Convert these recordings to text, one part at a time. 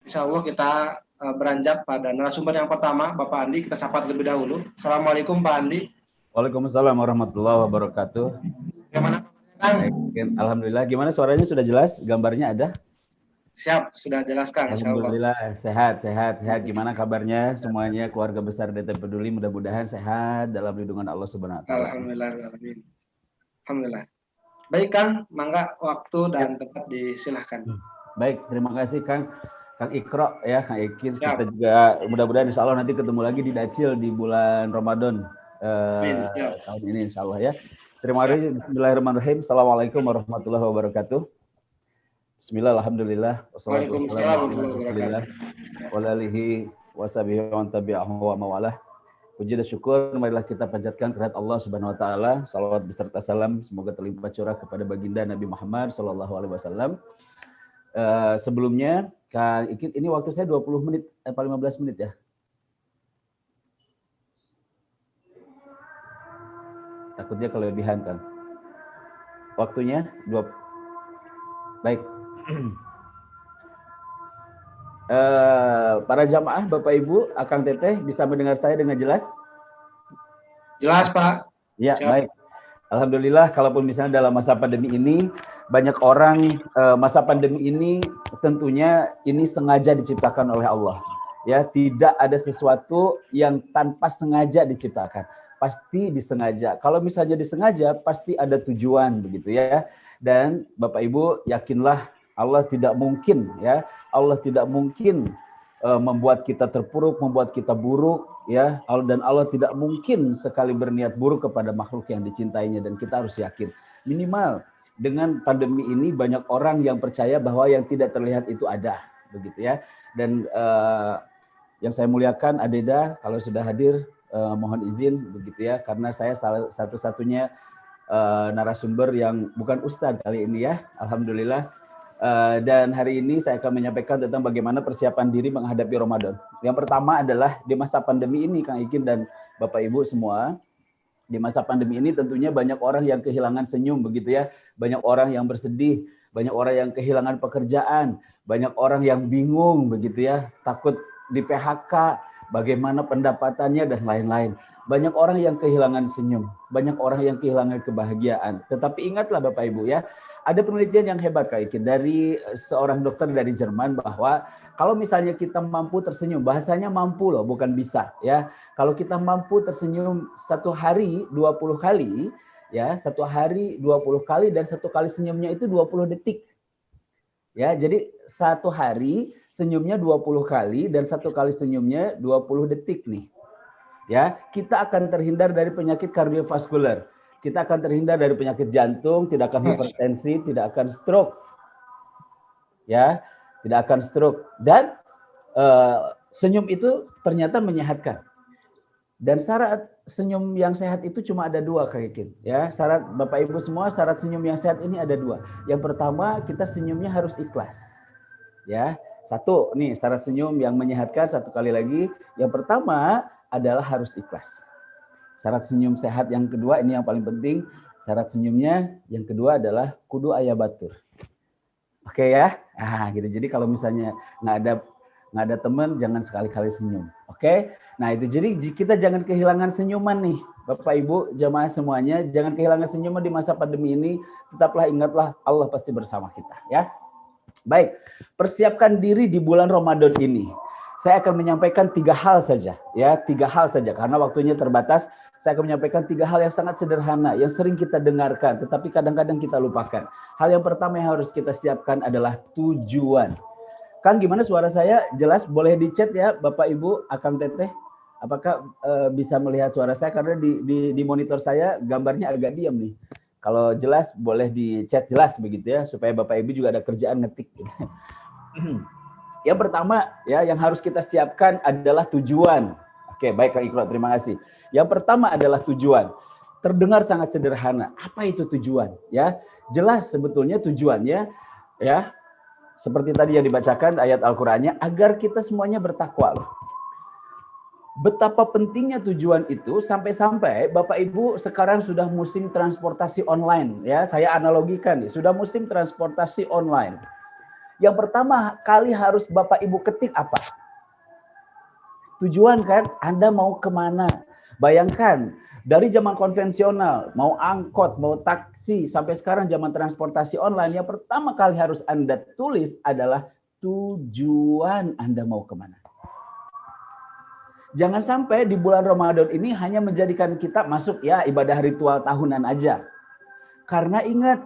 Insya Allah kita beranjak pada narasumber yang pertama, Bapak Andi. Kita sapa terlebih dahulu. Assalamualaikum Pak Andi. Waalaikumsalam warahmatullahi wabarakatuh. Bagaimana Kang? Alhamdulillah. Gimana suaranya sudah jelas? Gambarnya ada? Siap, sudah jelaskan. Alhamdulillah, sehat. Gimana kabarnya semuanya, keluarga besar DT Peduli, mudah-mudahan sehat dalam lindungan Allah Subhanahu wa taala. Alhamdulillah. Baik Kang, mangga waktu dan tempat disilahkan. Baik, terima kasih Kang Ikro ya, Kang Ikin. Kita juga mudah-mudahan insya Allah nanti ketemu lagi di Dacil di bulan Ramadan tahun ini insya Allah ya. Terima kasih. Bismillahirrahmanirrahim. Assalamualaikum warahmatullahi wabarakatuh. Bismillah, alhamdulillah. Waalaikumsalam warahmatullahi wabarakatuh. Wasabihi wa tabi'ahu wa mawalah. Puji dan syukur marilah kita panjatkan kehadirat Allah Subhanahu wa taala. Salawat beserta salam semoga terlimpah curah kepada baginda Nabi Muhammad sallallahu alaihi wasallam. Sebelumnya Kang Ikin, ini waktu saya 20 menit 15 menit ya. Takutnya kelebihan kan. Waktunya 2. Baik. Para jamaah Bapak Ibu, Akang Teteh bisa mendengar saya dengan jelas? Jelas Pak. Ya, baik. Alhamdulillah, kalaupun misalnya dalam masa pandemi ini banyak orang, masa pandemi ini tentunya ini sengaja diciptakan oleh Allah. Ya, tidak ada sesuatu yang tanpa sengaja diciptakan. Pasti disengaja. Kalau misalnya disengaja, pasti ada tujuan begitu ya. Dan Bapak Ibu yakinlah Allah tidak mungkin ya, Allah tidak mungkin membuat kita terpuruk, membuat kita buruk ya. Dan Allah tidak mungkin sekali berniat buruk kepada makhluk yang dicintainya, dan kita harus yakin minimal dengan pandemi ini banyak orang yang percaya bahwa yang tidak terlihat itu ada begitu ya. Dan yang saya muliakan Adeda kalau sudah hadir mohon izin begitu ya, karena saya salah satu-satunya narasumber yang bukan ustadz kali ini ya, alhamdulillah. Dan hari ini saya akan menyampaikan tentang bagaimana persiapan diri menghadapi Ramadan. Yang pertama adalah di masa pandemi ini, Kang Ikin dan Bapak Ibu semua, di masa pandemi ini tentunya banyak orang yang kehilangan senyum begitu ya, banyak orang yang bersedih, banyak orang yang kehilangan pekerjaan, banyak orang yang bingung begitu ya, takut di PHK, bagaimana pendapatannya dan lain-lain. Banyak orang yang kehilangan senyum, banyak orang yang kehilangan kebahagiaan. Tetapi ingatlah Bapak Ibu ya, ada penelitian yang hebat Kak Ikin dari seorang dokter dari Jerman bahwa kalau misalnya kita mampu tersenyum, bahasanya mampu loh, bukan bisa ya. Kalau kita mampu tersenyum satu hari 20 kali ya, satu hari 20 kali dan satu kali senyumnya itu 20 detik. Ya, jadi satu hari senyumnya 20 kali dan satu kali senyumnya 20 detik nih. Ya, kita akan terhindar dari penyakit kardiovaskular. Kita akan terhindar dari penyakit jantung, tidak akan hipertensi, tidak akan stroke. Ya, tidak akan stroke. Dan senyum itu ternyata menyehatkan. Dan syarat senyum yang sehat itu cuma ada 2 Kak Ikin. Ya, syarat Bapak Ibu semua, syarat senyum yang sehat ini ada 2. Yang pertama, kita senyumnya harus ikhlas. Ya, satu nih syarat senyum yang menyehatkan, satu kali lagi. Yang pertama adalah harus ikhlas. Syarat senyum sehat yang kedua, ini yang paling penting, syarat senyumnya yang kedua adalah kudu aya batur. Oke ya, nah gitu. Jadi kalau misalnya nggak ada teman, jangan sekali-kali senyum. Oke, nah itu jadi kita jangan kehilangan senyuman nih, Bapak Ibu jamaah semuanya, jangan kehilangan senyuman di masa pandemi ini. Tetaplah ingatlah Allah pasti bersama kita ya. Baik, persiapkan diri di bulan Ramadan ini. Saya akan menyampaikan 3 hal saja ya, 3 hal saja karena waktunya terbatas. Saya akan menyampaikan 3 hal yang sangat sederhana, yang sering kita dengarkan, tetapi kadang-kadang kita lupakan. Hal yang pertama yang harus kita siapkan adalah tujuan. Kang, gimana suara saya? Jelas? Boleh di chat ya, Bapak Ibu, Akang Teteh. Apakah bisa melihat suara saya? Karena di monitor saya gambarnya agak diam nih. Kalau jelas, boleh di chat jelas begitu ya, supaya Bapak Ibu juga ada kerjaan ngetik. Yang pertama ya, yang harus kita siapkan adalah tujuan. Oke, baik Kak Iqra, terima kasih. Yang pertama adalah tujuan. Terdengar sangat sederhana. Apa itu tujuan? Ya, jelas sebetulnya tujuannya ya, seperti tadi yang dibacakan ayat Al-Qur'annya, agar kita semuanya bertakwa loh. Betapa pentingnya tujuan itu sampai-sampai Bapak Ibu sekarang sudah musim transportasi online ya. Saya analogikan nih, sudah musim transportasi online. Yang pertama kali harus Bapak Ibu ketik apa? Tujuan kan, Anda mau kemana? Bayangkan, dari zaman konvensional, mau angkot, mau taksi, sampai sekarang zaman transportasi online, yang pertama kali harus Anda tulis adalah tujuan Anda mau kemana. Jangan sampai di bulan Ramadan ini hanya menjadikan kita masuk ya ibadah ritual tahunan aja. Karena ingat,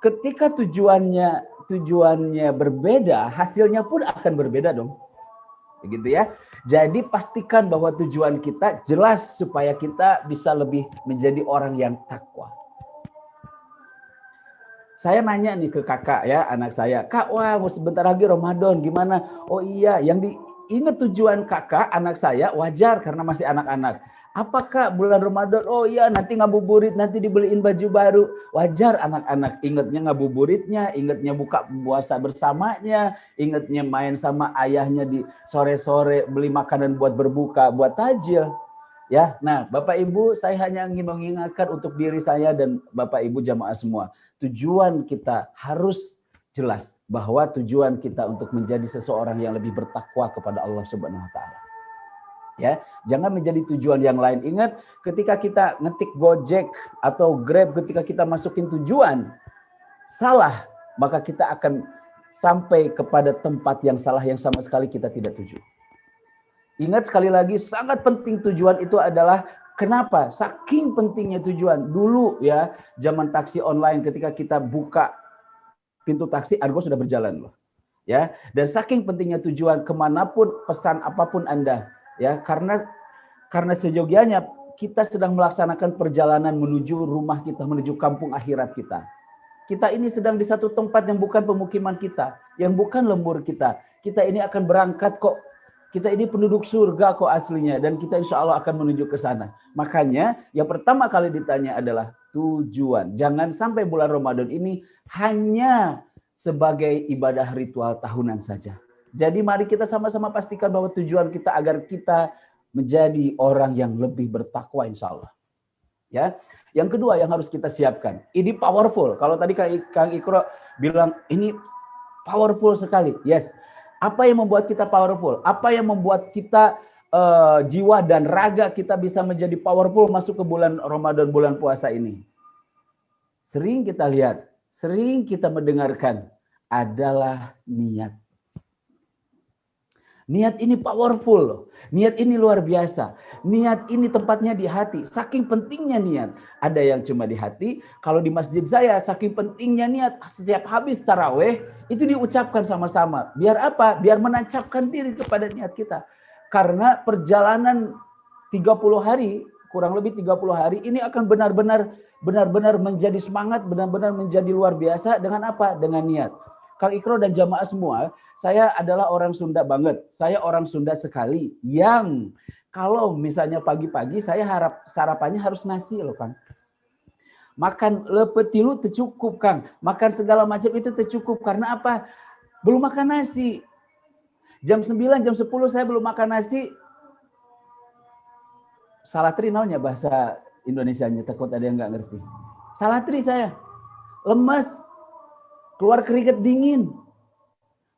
ketika tujuannya berbeda, hasilnya pun akan berbeda dong. Begitu ya. Jadi pastikan bahwa tujuan kita jelas supaya kita bisa lebih menjadi orang yang takwa. Saya nanya nih ke kakak ya, anak saya, Kak, wah mau sebentar lagi Ramadan, gimana? Oh iya, yang diingat tujuan kakak, anak saya, wajar karena masih anak-anak. Apakah bulan Ramadan? Oh iya, nanti ngabuburit, nanti dibeliin baju baru. Wajar anak-anak ingatnya ngabuburitnya, ingatnya buka puasa bersamanya, ingatnya main sama ayahnya di sore-sore, beli makanan buat berbuka, buat tajil. Ya, nah Bapak Ibu, saya hanya ingin mengingatkan untuk diri saya dan Bapak Ibu jamaah semua. Tujuan kita harus jelas bahwa tujuan kita untuk menjadi seseorang yang lebih bertakwa kepada Allah Subhanahu wa taala. Ya, jangan menjadi tujuan yang lain. Ingat, ketika kita ngetik Gojek atau Grab, ketika kita masukin tujuan salah, maka kita akan sampai kepada tempat yang salah yang sama sekali kita tidak tuju. Ingat sekali lagi, sangat penting tujuan itu adalah kenapa? Saking pentingnya tujuan. Dulu ya, zaman taksi online ketika kita buka pintu taksi, Argo sudah berjalan loh. Ya, dan saking pentingnya tujuan kemanapun, pesan apapun Anda, ya, karena sejogianya kita sedang melaksanakan perjalanan menuju rumah kita, menuju kampung akhirat kita. Kita ini sedang di satu tempat yang bukan pemukiman kita, yang bukan lembur kita. Kita ini akan berangkat kok. Kita ini penduduk surga kok aslinya, dan kita insya Allah akan menuju ke sana. Makanya yang pertama kali ditanya adalah tujuan. Jangan sampai bulan Ramadan ini hanya sebagai ibadah ritual tahunan saja. Jadi mari kita sama-sama pastikan bahwa tujuan kita agar kita menjadi orang yang lebih bertakwa insya Allah. Ya, yang kedua yang harus kita siapkan, ini powerful. Kalau tadi Kang Ikro bilang ini powerful sekali. Yes. Apa yang membuat kita powerful? Apa yang membuat kita jiwa dan raga kita bisa menjadi powerful masuk ke bulan Ramadan, bulan puasa ini? Sering kita lihat, sering kita mendengarkan adalah niat. Niat ini powerful, niat ini luar biasa. Niat ini tempatnya di hati. Saking pentingnya niat. Ada yang cuma di hati. Kalau di masjid saya, saking pentingnya niat. Setiap habis taraweh, itu diucapkan sama-sama. Biar apa? Biar menancapkan diri kepada niat kita. Karena perjalanan 30 hari, kurang lebih 30 hari, ini akan benar-benar menjadi semangat, benar-benar menjadi luar biasa. Dengan apa? Dengan niat. Kang Ikro dan jamaah semua, saya adalah orang Sunda banget. Saya orang Sunda sekali yang kalau misalnya pagi-pagi saya harap sarapannya harus nasi loh Kang. Makan lepetilu tercukup Kang. Makan segala macam itu tercukup. Karena apa? Belum makan nasi. Jam 9, jam 10 saya belum makan nasi. Salatri namanya bahasa Indonesianya. Takut ada yang nggak ngerti. Salatri saya. Lemas. Keluar keringat dingin.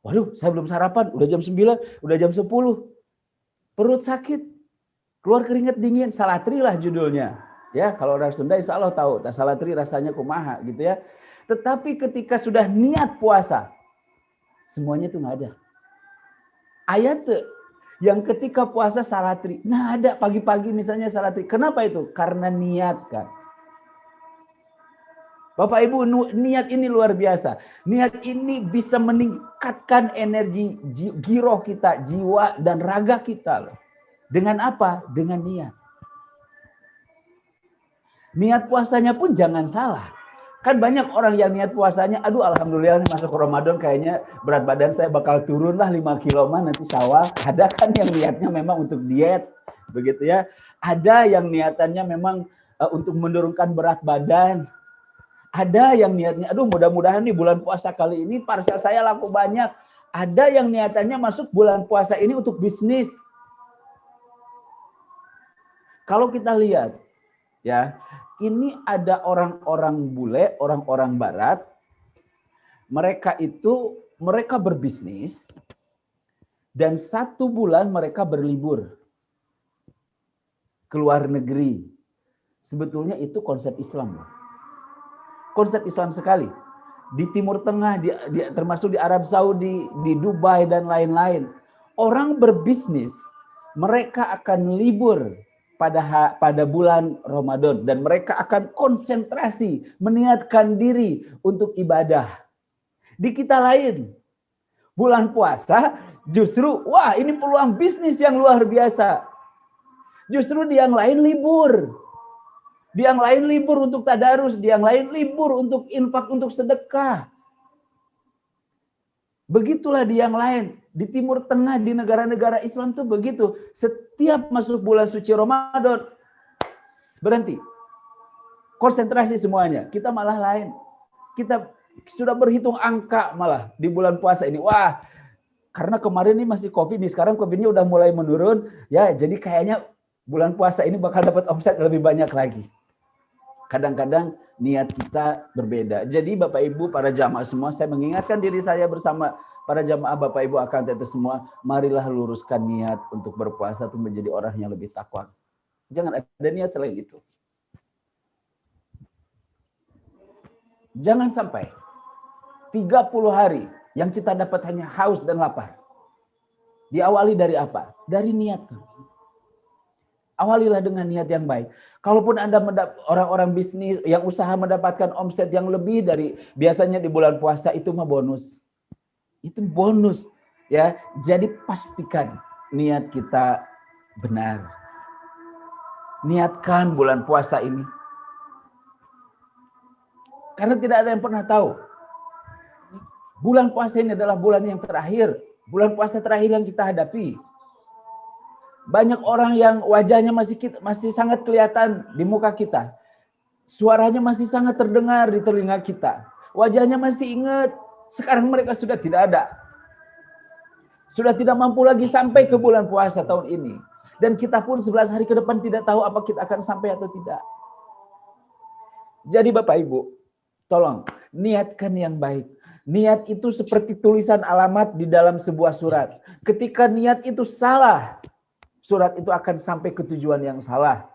Waduh, saya belum sarapan. Udah jam 9, udah jam 10. Perut sakit. Keluar keringat dingin. Salatri lah judulnya. Ya, kalau orang Sunda insya Allah tahu. Salatri rasanya kumaha gitu ya. Tetapi ketika sudah niat puasa, semuanya itu nggak ada. Ayat yang ketika puasa salatri. Nah ada pagi-pagi misalnya salatri. Kenapa itu? Karena niat kan. Bapak Ibu, niat ini luar biasa. Niat ini bisa meningkatkan energi giroh kita, jiwa dan raga kita. Dengan apa? Dengan niat. Niat puasanya pun jangan salah. Kan banyak orang yang niat puasanya, aduh alhamdulillah nih masuk Ramadan kayaknya berat badan saya bakal turun lah 5 kilo mah nanti Syawal. Ada kan yang niatnya memang untuk diet, begitu ya. Ada yang niatannya memang untuk menurunkan berat badan. Ada yang niatnya, aduh mudah-mudahan nih bulan puasa kali ini parsel saya laku banyak. Ada yang niatannya masuk bulan puasa ini untuk bisnis. Kalau kita lihat, ya, ini ada orang-orang bule, orang-orang barat. Mereka itu mereka berbisnis dan 1 bulan mereka berlibur ke luar negeri. Sebetulnya itu konsep Islam. Konsep Islam sekali. Di Timur Tengah, termasuk di Arab Saudi, di Dubai dan lain-lain. Orang berbisnis, mereka akan libur pada bulan Ramadan dan mereka akan konsentrasi, meniatkan diri untuk ibadah. Di kita lain, bulan puasa justru wah ini peluang bisnis yang luar biasa. Justru di yang lain libur. Di yang lain libur untuk tadarus, di yang lain libur untuk infak, untuk sedekah. Begitulah di yang lain. Di Timur Tengah, di negara-negara Islam tuh begitu. Setiap masuk bulan suci Ramadan, berhenti. Konsentrasi semuanya. Kita malah lain. Kita sudah berhitung angka malah di bulan puasa ini. Wah, karena kemarin ini masih COVID nih, sekarang COVID-nya udah mulai menurun. Ya, jadi kayaknya bulan puasa ini bakal dapat omset lebih banyak lagi. Kadang-kadang niat kita berbeda. Jadi Bapak Ibu, para jamaah semua, saya mengingatkan diri saya bersama para jamaah Bapak Ibu akan tetap semua, marilah luruskan niat untuk berpuasa untuk menjadi orang yang lebih takwa. Jangan ada niat selain itu. Jangan sampai 30 hari yang kita dapat hanya haus dan lapar. Diawali dari apa? Dari niat. Awalilah dengan niat yang baik. Kalaupun Anda orang-orang bisnis yang usaha mendapatkan omset yang lebih dari biasanya di bulan puasa, itu mah bonus. Itu bonus, ya. Jadi pastikan niat kita benar. Niatkan bulan puasa ini. Karena tidak ada yang pernah tahu. Bulan puasa ini adalah bulan yang terakhir. Bulan puasa terakhir yang kita hadapi. Banyak orang yang wajahnya masih sangat kelihatan di muka kita. Suaranya masih sangat terdengar di telinga kita. Wajahnya masih ingat. Sekarang mereka sudah tidak ada. Sudah tidak mampu lagi sampai ke bulan puasa tahun ini. Dan kita pun 11 hari ke depan tidak tahu apa kita akan sampai atau tidak. Jadi Bapak Ibu, tolong niatkan yang baik. Niat itu seperti tulisan alamat di dalam sebuah surat. Ketika niat itu salah, surat itu akan sampai ke tujuan yang salah.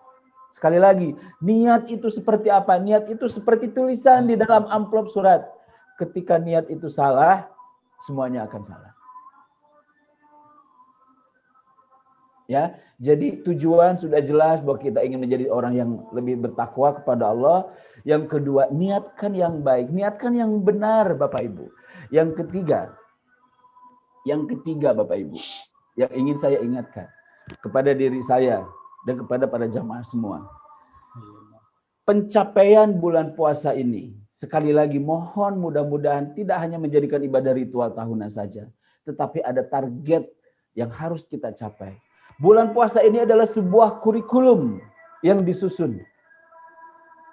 Sekali lagi, niat itu seperti apa? Niat itu seperti tulisan di dalam amplop surat. Ketika niat itu salah, semuanya akan salah. Ya, jadi tujuan sudah jelas bahwa kita ingin menjadi orang yang lebih bertakwa kepada Allah. Yang kedua, niatkan yang baik, niatkan yang benar Bapak Ibu. Yang ketiga Bapak Ibu, yang ingin saya ingatkan kepada diri saya dan kepada para jamaah semua. Pencapaian bulan puasa ini, sekali lagi mohon mudah-mudahan tidak hanya menjadikan ibadah ritual tahunan saja, tetapi ada target yang harus kita capai. Bulan puasa ini adalah sebuah kurikulum yang disusun.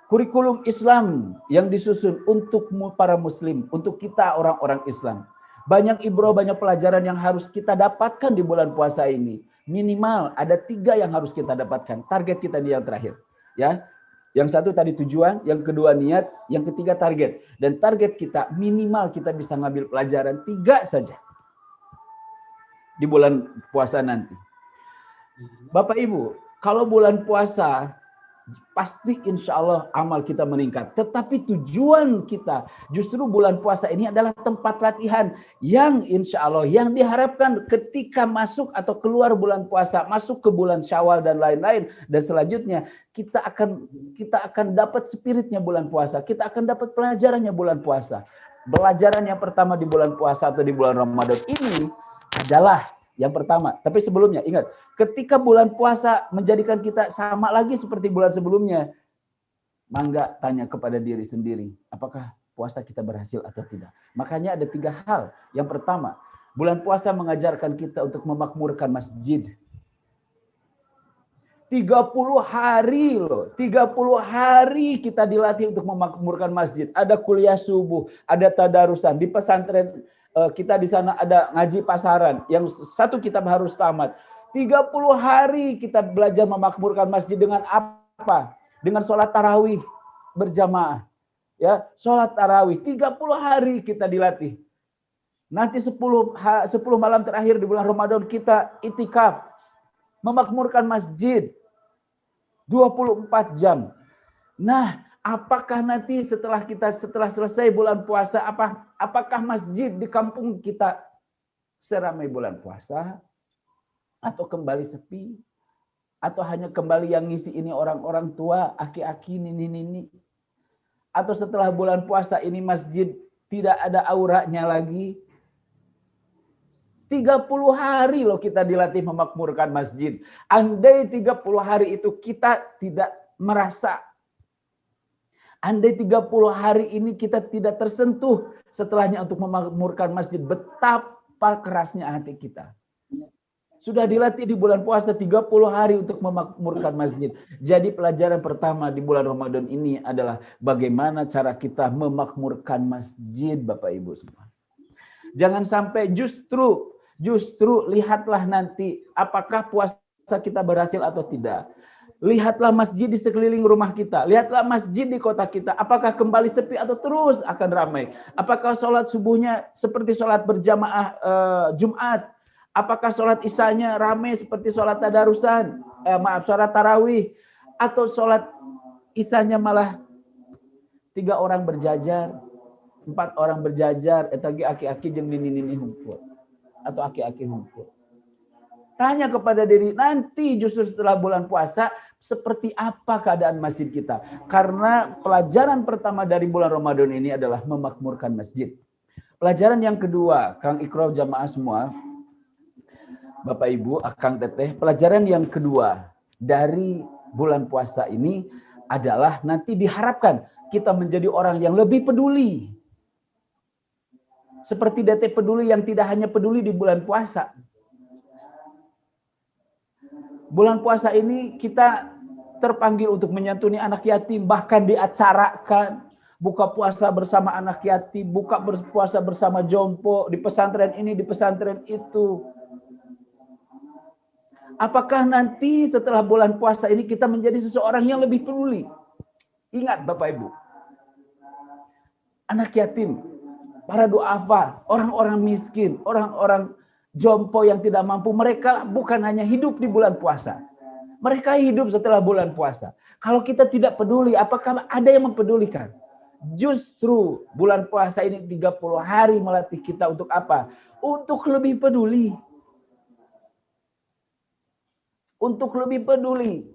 Kurikulum Islam yang disusun untuk para muslim, untuk kita orang-orang Islam. Banyak ibrah, banyak pelajaran yang harus kita dapatkan di bulan puasa ini. Minimal ada 3 yang harus kita dapatkan. Target kita di yang terakhir. Ya, yang satu tadi tujuan, yang kedua niat, yang ketiga target. Dan target kita minimal kita bisa ngambil pelajaran 3 saja di bulan puasa nanti. Bapak Ibu, kalau bulan puasa pasti insya Allah amal kita meningkat. Tetapi tujuan kita justru bulan puasa ini adalah tempat latihan yang insya Allah yang diharapkan ketika masuk atau keluar bulan puasa, masuk ke bulan Syawal dan lain-lain, dan selanjutnya kita akan dapat spiritnya bulan puasa, kita akan dapat pelajarannya bulan puasa. Pelajaran yang pertama di bulan puasa atau di bulan Ramadan ini adalah yang pertama, tapi sebelumnya ingat, ketika bulan puasa menjadikan kita sama lagi seperti bulan sebelumnya, mangga tanya kepada diri sendiri, apakah puasa kita berhasil atau tidak. Makanya ada 3 hal. Yang pertama, bulan puasa mengajarkan kita untuk memakmurkan masjid. 30 hari loh, 30 hari kita dilatih untuk memakmurkan masjid. Ada kuliah subuh, ada tadarusan di pesantren. Kita di sana ada ngaji pasaran yang 1 kitab harus tamat. 30 hari kita belajar memakmurkan masjid dengan apa? Dengan sholat tarawih berjamaah. Ya, sholat tarawih 30 hari kita dilatih. Nanti 10 malam terakhir di bulan Ramadan kita itikaf, memakmurkan masjid 24 jam. Nah, apakah nanti setelah selesai bulan puasa, apakah masjid di kampung kita seramai bulan puasa? Atau kembali sepi? Atau hanya kembali yang ngisi ini orang-orang tua, aki-aki, nini-nini? Atau setelah bulan puasa ini masjid tidak ada auranya lagi? 30 hari loh kita dilatih memakmurkan masjid. Andai 30 hari itu kita tidak merasa, andai 30 hari ini kita tidak tersentuh setelahnya untuk memakmurkan masjid, betapa kerasnya hati kita. Sudah dilatih di bulan puasa 30 hari untuk memakmurkan masjid. Jadi pelajaran pertama di bulan Ramadan ini adalah bagaimana cara kita memakmurkan masjid, Bapak Ibu semua. Jangan sampai justru lihatlah nanti apakah puasa kita berhasil atau tidak. Lihatlah masjid di sekeliling rumah kita. Lihatlah masjid di kota kita. Apakah kembali sepi atau terus akan ramai? Apakah sholat subuhnya seperti sholat berjamaah Jumat? Apakah sholat isyanya ramai seperti sholat tadarusan? Sholat tarawih. Atau sholat isyanya malah 3 orang berjajar, 4 orang berjajar, etagi aki-aki jeung nini-nini humpul. Atau aki-aki humpul. Tanya kepada diri, nanti justru setelah bulan puasa, seperti apa keadaan masjid kita? Karena pelajaran pertama dari bulan Ramadan ini adalah memakmurkan masjid. Pelajaran yang kedua, Kang Ikro, jamaah semua, Bapak Ibu, Akang Teteh, pelajaran yang kedua dari bulan puasa ini adalah nanti diharapkan kita menjadi orang yang lebih peduli. Seperti DT Peduli yang tidak hanya peduli di bulan puasa. Bulan puasa ini kita terpanggil untuk menyantuni anak yatim, bahkan diacarakan buka puasa bersama anak yatim, buka puasa bersama jompo, di pesantren ini, di pesantren itu. Apakah nanti setelah bulan puasa ini kita menjadi seseorang yang lebih peduli? Ingat Bapak Ibu, anak yatim, para duafa, orang-orang miskin, orang-orang jompo yang tidak mampu, mereka bukan hanya hidup di bulan puasa. Mereka hidup setelah bulan puasa. Kalau kita tidak peduli, apakah ada yang mempedulikan? Justru bulan puasa ini 30 hari melatih kita untuk apa? Untuk lebih peduli. Untuk lebih peduli.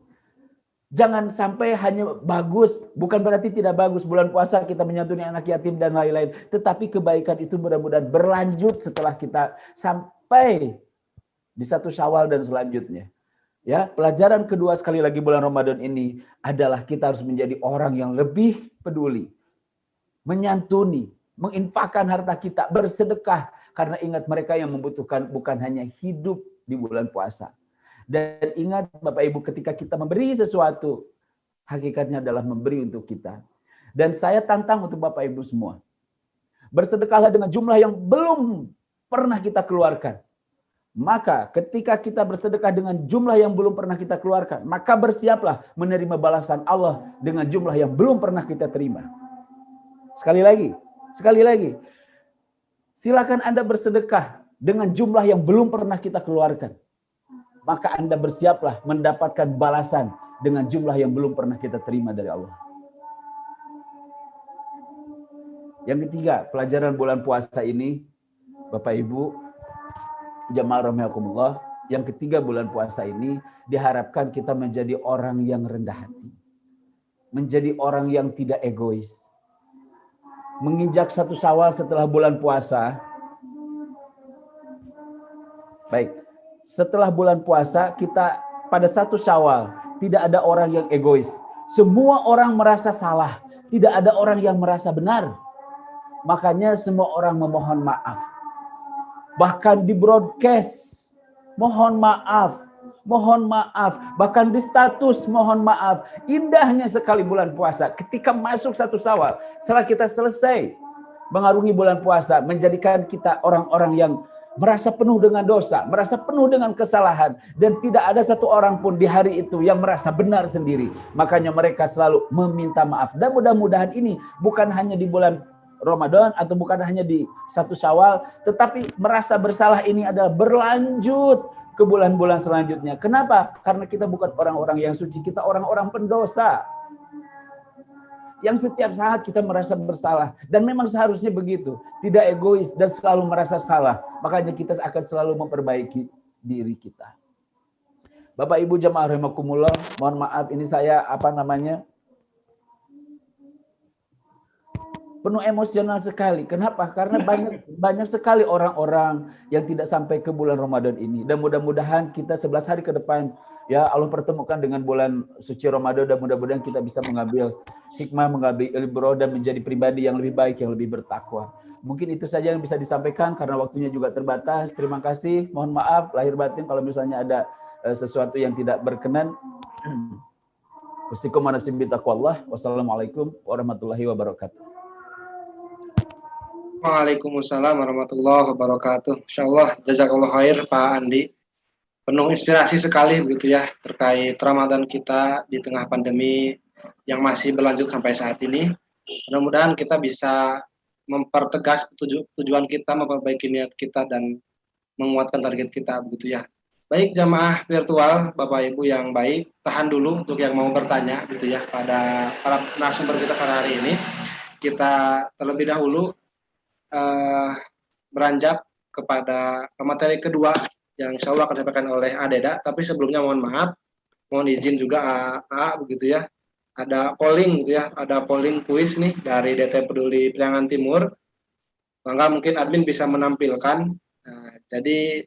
Jangan sampai hanya bagus, bukan berarti tidak bagus bulan puasa kita menyantuni anak yatim dan lain-lain. Tetapi kebaikan itu mudah-mudahan berlanjut setelah kita sampai di 1 Syawal dan selanjutnya. Ya, pelajaran kedua sekali lagi bulan Ramadan ini adalah kita harus menjadi orang yang lebih peduli. Menyantuni, menginfakkan harta kita, bersedekah. Karena ingat mereka yang membutuhkan bukan hanya hidup di bulan puasa. Dan ingat Bapak Ibu, ketika kita memberi sesuatu, hakikatnya adalah memberi untuk kita. Dan saya tantang untuk Bapak Ibu semua. Bersedekahlah dengan jumlah yang belum pernah kita keluarkan. Maka ketika kita bersedekah dengan jumlah yang belum pernah kita keluarkan, maka bersiaplah menerima balasan Allah dengan jumlah yang belum pernah kita terima. Sekali lagi. Silakan Anda bersedekah dengan jumlah yang belum pernah kita keluarkan. Maka Anda bersiaplah mendapatkan balasan dengan jumlah yang belum pernah kita terima dari Allah. Yang ketiga, pelajaran bulan puasa ini, Bapak Ibu, jamaah rahimakumullah, yang ketiga bulan puasa ini diharapkan kita menjadi orang yang rendah hati. Menjadi orang yang tidak egois. Menginjak 1 Syawal setelah bulan puasa. Baik. Setelah bulan puasa, kita pada 1 Syawal, tidak ada orang yang egois. Semua orang merasa salah. Tidak ada orang yang merasa benar. Makanya semua orang memohon maaf. Bahkan di broadcast, mohon maaf. Bahkan di status, mohon maaf. Indahnya sekali bulan puasa. Ketika masuk 1 Syawal, setelah kita selesai mengarungi bulan puasa, menjadikan kita orang-orang yang merasa penuh dengan dosa, merasa penuh dengan kesalahan, dan tidak ada satu orang pun di hari itu yang merasa benar sendiri. Makanya mereka selalu meminta maaf. Dan mudah-mudahan ini bukan hanya di bulan Ramadan atau bukan hanya di 1 Syawal, tetapi merasa bersalah ini adalah berlanjut ke bulan-bulan selanjutnya. Kenapa? Karena kita bukan orang-orang yang suci, kita orang-orang pendosa. Yang setiap saat kita merasa bersalah. Dan memang seharusnya begitu. Tidak egois dan selalu merasa salah. Makanya kita akan selalu memperbaiki diri kita. Bapak Ibu jamaah rahimakumullah, mohon maaf ini saya penuh emosional sekali. Kenapa? Karena banyak sekali orang-orang yang tidak sampai ke bulan Ramadan ini. Dan mudah-mudahan kita 11 hari ke depan ya Allah pertemukan dengan bulan suci Ramadan, dan mudah-mudahan kita bisa mengambil hikmah, mengambil ibrah dan menjadi pribadi yang lebih baik, yang lebih bertakwa. Mungkin itu saja yang bisa disampaikan karena waktunya juga terbatas. Terima kasih. Mohon maaf lahir batin kalau misalnya ada sesuatu yang tidak berkenan. Usikum wa nafsi bitaqwallah. Wassalamualaikum warahmatullahi wabarakatuh. Waalaikumsalam warahmatullahi wabarakatuh. Insyaallah jazakallahu khair Pak Andi. Penuh inspirasi sekali begitu ya terkait Ramadan kita di tengah pandemi yang masih berlanjut sampai saat ini. Mudah-mudahan kita bisa mempertegas tujuan kita, memperbaiki niat kita dan menguatkan target kita begitu ya. Baik jamaah virtual, Bapak Ibu yang baik, tahan dulu untuk yang mau bertanya gitu ya pada para narasumber kita pada hari ini. Kita terlebih dahulu beranjak kepada materi kedua yang insya Allah akan disampaikan oleh Adeda. Tapi sebelumnya mohon izin juga begitu ya. Ada polling gitu ya, ada polling kuis nih dari DT Peduli Priangan Timur. Maka mungkin admin bisa menampilkan. Jadi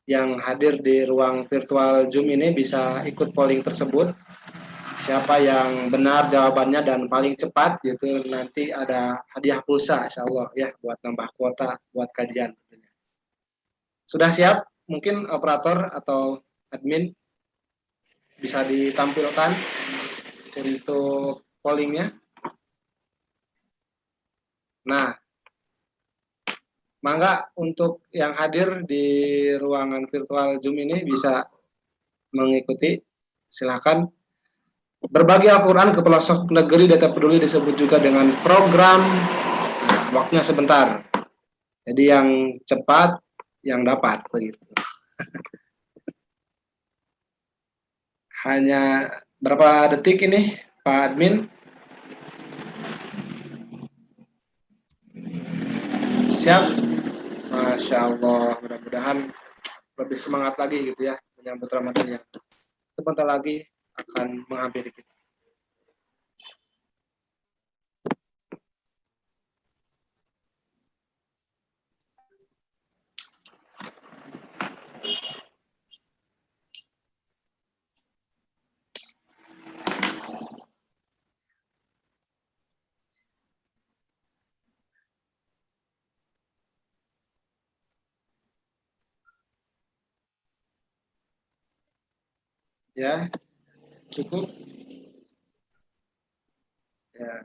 yang hadir di ruang virtual Zoom ini bisa ikut polling tersebut. Siapa yang benar jawabannya dan paling cepat gitu nanti ada hadiah pulsa insya Allah ya buat nambah kuota buat kajian. Sudah siap? Mungkin operator atau admin bisa ditampilkan untuk pollingnya. Nah, mangga untuk yang hadir di ruangan virtual Zoom ini bisa mengikuti. Silakan. Berbagi Al-Quran ke pelosok negeri Data Peduli disebut juga dengan program waktunya sebentar. Jadi yang cepat, yang dapat begitu. Hanya berapa detik ini, Pak Admin? Siap? Masya Allah, mudah-mudahan lebih semangat lagi gitu ya menyambut Ramadan yang sebentar lagi akan menghampiri kita. Ya, cukup. Ya,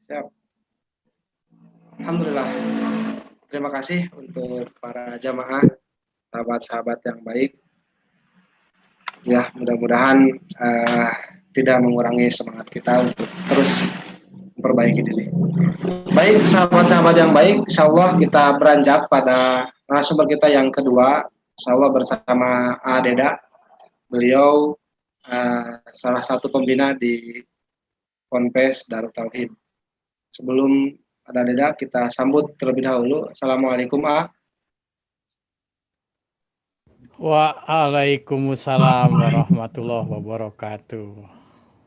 siap. Alhamdulillah. Terima kasih untuk para jamaah, sahabat-sahabat yang baik. Ya, mudah-mudahan tidak mengurangi semangat kita untuk terus memperbaiki diri. Baik, sahabat-sahabat yang baik, insya Allah kita beranjak pada narasumber kita yang kedua, insya Allah bersama Adeda. Beliau salah satu pembina di Ponpes Darut Tauhid. Sebelum ada Adeda, kita sambut terlebih dahulu. Assalamualaikum A. Waalaikumsalam warahmatullahi wabarakatuh.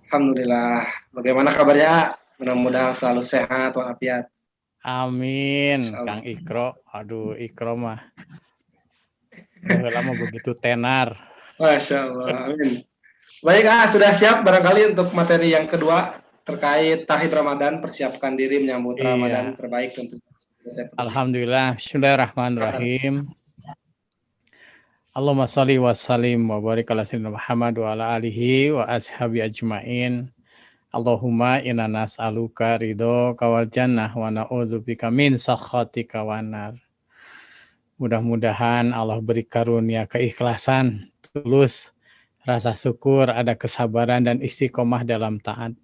Alhamdulillah. Bagaimana kabarnya A? Mudah-mudahan selalu sehat walafiat. Amin. Kang Ikro, aduh Ikro mah udah lama begitu tenar. Masya Allah, amin. Baik, sudah siap barangkali untuk materi yang kedua terkait Tahid Ramadan, persiapkan diri menyambut Ramadan terbaik untuk. Alhamdulillah, bismillahirrahmanirrahim. Allahumma sholli wa sallim wa barik ala sayyidina Muhammad wa ala alihi wa ashabi ajmain. Allahumma inna nas'aluka ridhoka wal jannah wa na'udzubika min sakhatika wan nar. Mudah-mudahan Allah beri karunia keikhlasan, tulus, rasa syukur, ada kesabaran dan istiqomah dalam taat.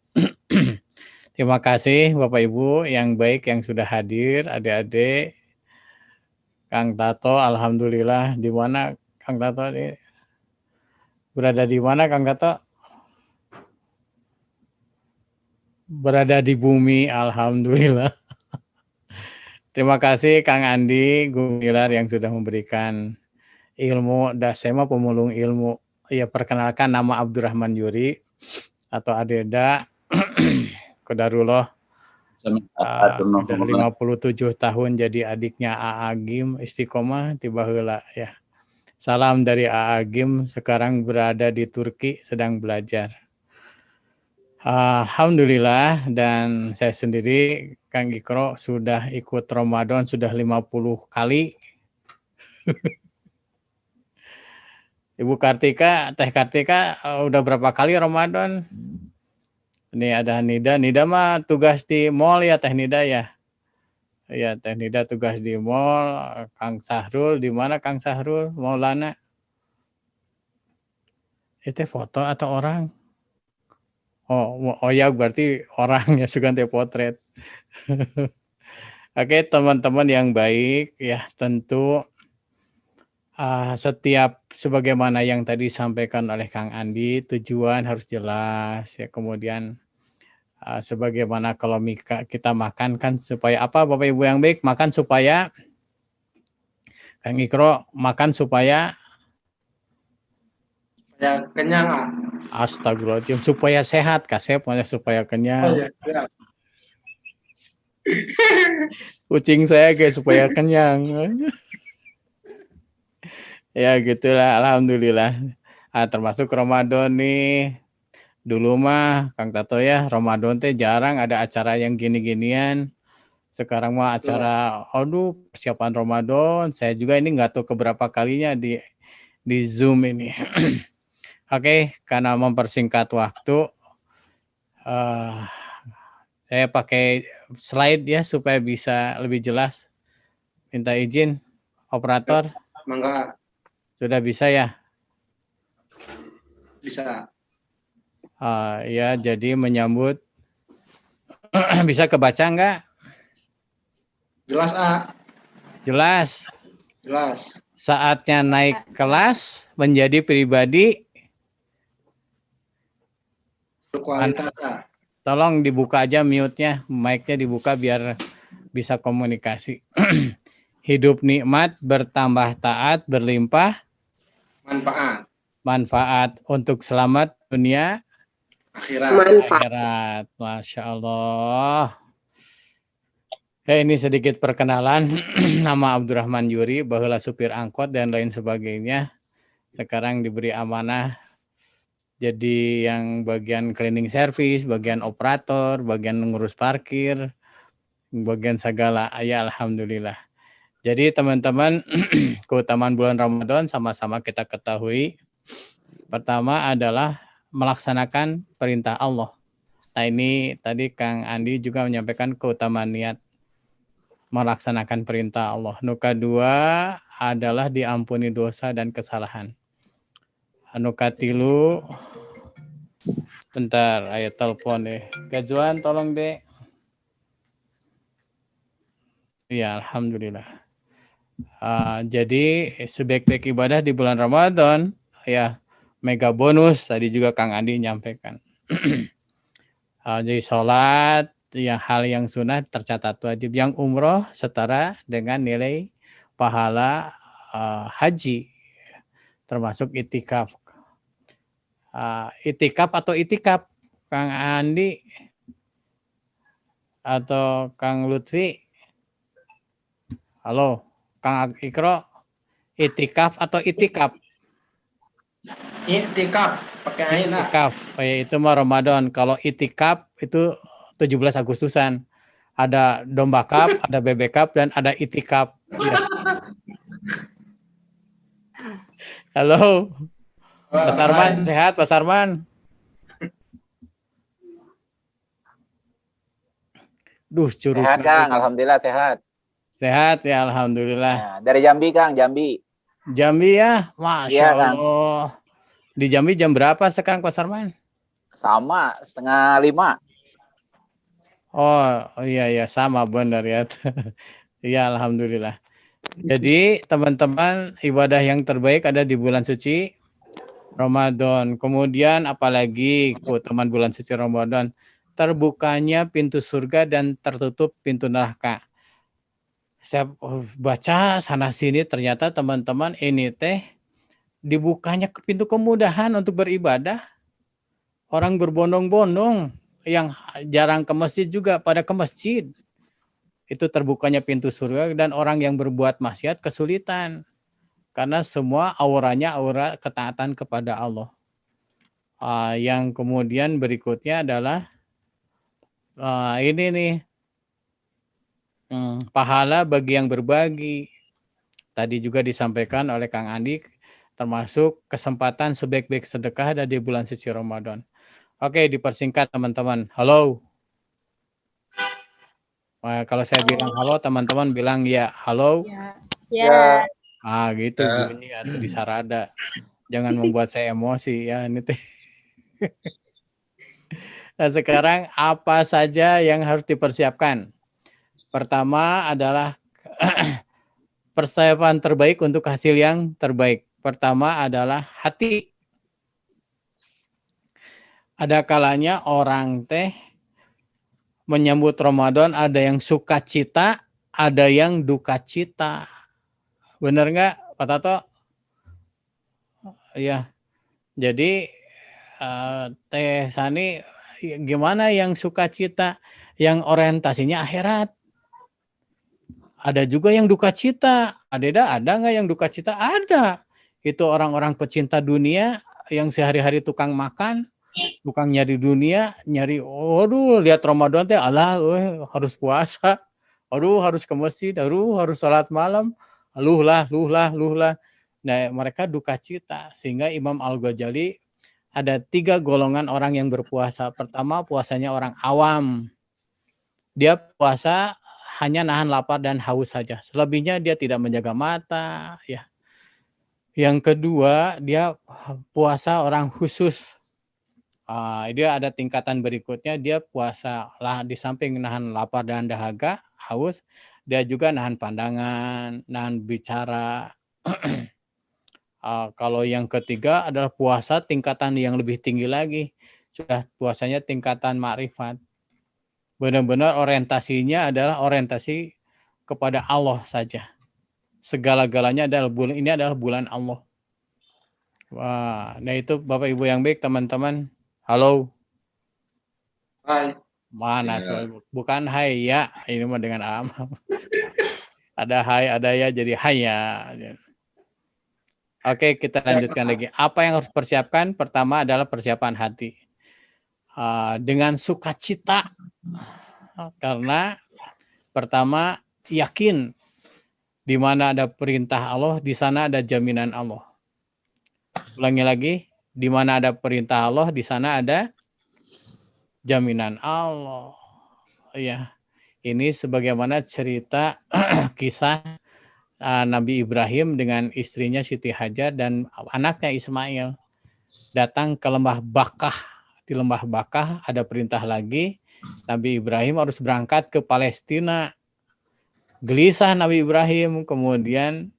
Terima kasih Bapak Ibu yang baik yang sudah hadir, adik-adik. Kang Tato, alhamdulillah. Di mana Kang Tato ini? Berada di mana Kang Tato? Berada di bumi, alhamdulillah. Terima kasih Kang Andi Gumilar yang sudah memberikan ilmu. Saya mah pemulung ilmu. Ya, perkenalkan nama Abdurrahman Yuri atau Adeda Qadarullah. Sudah 57 tahun jadi adiknya A.A. Gim, istiqomah tiba heula ya. Salam dari A.A. Gim, sekarang berada di Turki sedang belajar. Alhamdulillah, dan saya sendiri Kang Ikro sudah ikut Ramadan sudah 50 kali. Ibu Kartika, Teh Kartika udah berapa kali Ramadan? Ini ada Nida. Nida mah tugas di mall ya Teh Nida ya. Ya Teh Nida tugas di mall. Kang Sahrul di mana Kang Sahrul? Maulana. Itu foto atau orang? Oh ya berarti orang ya suka potret. Oke teman-teman yang baik ya tentu setiap sebagaimana yang tadi disampaikan oleh Kang Andi tujuan harus jelas ya kemudian sebagaimana kalau kita makan kan supaya apa Bapak Ibu yang baik makan supaya Kang Ikro makan supaya kenyang. Astagfirullahaladzim supaya sehat Kasep supaya kenyang. Oh ya, siap. Kucing saya guys supaya kenyang. Ya gitulah alhamdulillah. Termasuk Ramadan nih. Dulu mah Kang Tato ya Ramadan teh jarang ada acara yang gini-ginian. Sekarang mah acara persiapan Ramadan. Saya juga ini nggak tahu keberapa kalinya di Zoom ini. Oke, karena mempersingkat waktu saya pakai slide ya supaya bisa lebih jelas. Minta izin operator. Mangga. Sudah bisa ya? Bisa. Ya, jadi menyambut bisa kebaca enggak? Jelas, A. Jelas. Jelas. Saatnya naik kelas menjadi pribadi berkualitas, A. Tolong dibuka aja mute-nya, mic-nya dibuka biar bisa komunikasi. Hidup nikmat, bertambah taat, berlimpah manfaat untuk selamat dunia akhirat. Masya Allah. Ini sedikit perkenalan. Nama Abdurrahman Yuri, baheula supir angkot dan lain sebagainya. Sekarang diberi amanah jadi yang bagian cleaning service, bagian operator, bagian ngurus parkir, bagian segala. Ya alhamdulillah. Jadi teman-teman, keutamaan bulan Ramadan sama-sama kita ketahui. Pertama adalah melaksanakan perintah Allah. Nah ini tadi Kang Andi juga menyampaikan keutamaan niat melaksanakan perintah Allah. Nuka dua adalah diampuni dosa dan kesalahan. Nuka tilu, bentar, ayo telepon deh. Gajuan tolong deh. Ya alhamdulillah. Jadi sebaik-baik ibadah di bulan Ramadan ya mega bonus tadi juga Kang Andi nyampaikan. Jadi sholat yang hal yang sunnah tercatat wajib, yang umroh setara dengan nilai pahala haji termasuk itikaf. Itikaf atau itikaf Kang Andi atau Kang Lutfi? Halo Kang Ikro, itikaf atau itikaf? Itikaf, pakai aina. Itikaf, itu mah Ramadan. Kalau itikaf itu 17 Agustusan. Ada domba cup, ada bebek cup, dan ada itikaf. Ya. Halo, Mas Arman, sehat Mas Arman? Curug. Sehat Kang, alhamdulillah sehat. Sehat ya alhamdulillah. Nah, dari Jambi Kang, Jambi. Jambi ya, Masya Iya, Allah. Kang. Di Jambi jam berapa sekarang Mas Arman? Sama, 4:30. Oh iya ya sama benar ya. Iya alhamdulillah. Jadi teman-teman ibadah yang terbaik ada di bulan suci Ramadan. Kemudian apalagi keutamaan bulan suci Ramadan, terbukanya pintu surga dan tertutup pintu neraka. Saya baca sana sini ternyata teman-teman ini teh dibukanya pintu kemudahan untuk beribadah. Orang berbondong-bondong yang jarang ke masjid juga pada ke masjid. Itu terbukanya pintu surga dan orang yang berbuat maksiat kesulitan. Karena semua auranya aura ketaatan kepada Allah. Yang kemudian berikutnya adalah ini nih, pahala bagi yang berbagi. Tadi juga disampaikan oleh Kang Andi, termasuk kesempatan sebaik-baik sedekah ada di bulan suci Ramadan. Oke, dipersingkat teman-teman. Halo. Kalau saya bilang halo, teman-teman bilang ya halo. Ya. Gitu bunyi atau di sarada. Jangan membuat saya emosi ya ini teh. Nah, sekarang apa saja yang harus dipersiapkan? Pertama adalah persiapan terbaik untuk hasil yang terbaik. Pertama adalah hati. Ada kalanya orang teh menyambut Ramadan ada yang sukacita, ada yang duka cita. Benar nggak, Pak Tato? Iya. Jadi Teh Sani gimana yang sukacita, yang orientasinya akhirat? Ada juga yang duka cita. Adeda ada nggak yang duka cita? Ada. Itu orang-orang pecinta dunia yang sehari-hari tukang makan, tukang nyari dunia, nyari, aduh lihat Ramadan teh alah harus puasa, aduh harus ke masjid, aduh harus sholat malam, luh lah. Nah mereka duka cita. Sehingga Imam Al-Ghazali ada 3 golongan orang yang berpuasa. Pertama puasanya orang awam. Dia puasa hanya nahan lapar dan haus saja. Selebihnya dia tidak menjaga mata, ya. Yang kedua, dia puasa orang khusus. Dia ada tingkatan berikutnya, dia puasa lah di samping nahan lapar dan dahaga, haus, dia juga nahan pandangan, nahan bicara. Kalau yang ketiga adalah puasa tingkatan yang lebih tinggi lagi. Sudah puasanya tingkatan ma'rifat. Benar-benar orientasinya adalah orientasi kepada Allah saja. Segala-galanya adalah bulan ini adalah bulan Allah. Wah, nah itu Bapak Ibu yang baik, teman-teman. Halo. Hai. Mana bukan hai ya, ini mah dengan am. Ada hai, ada ya, jadi hai ya. Oke, kita lanjutkan lagi. Apa yang harus persiapkan? Pertama adalah persiapan hati. Dengan sukacita. Karena pertama yakin di mana ada perintah Allah, di sana ada jaminan Allah. Ulangi lagi, di mana ada perintah Allah, di sana ada jaminan Allah. Ya, ini sebagaimana cerita kisah Nabi Ibrahim dengan istrinya Siti Hajar dan anaknya Ismail datang ke lembah Bakah. Di lembah Bakah ada perintah lagi, Nabi Ibrahim harus berangkat ke Palestina. Gelisah Nabi Ibrahim, kemudian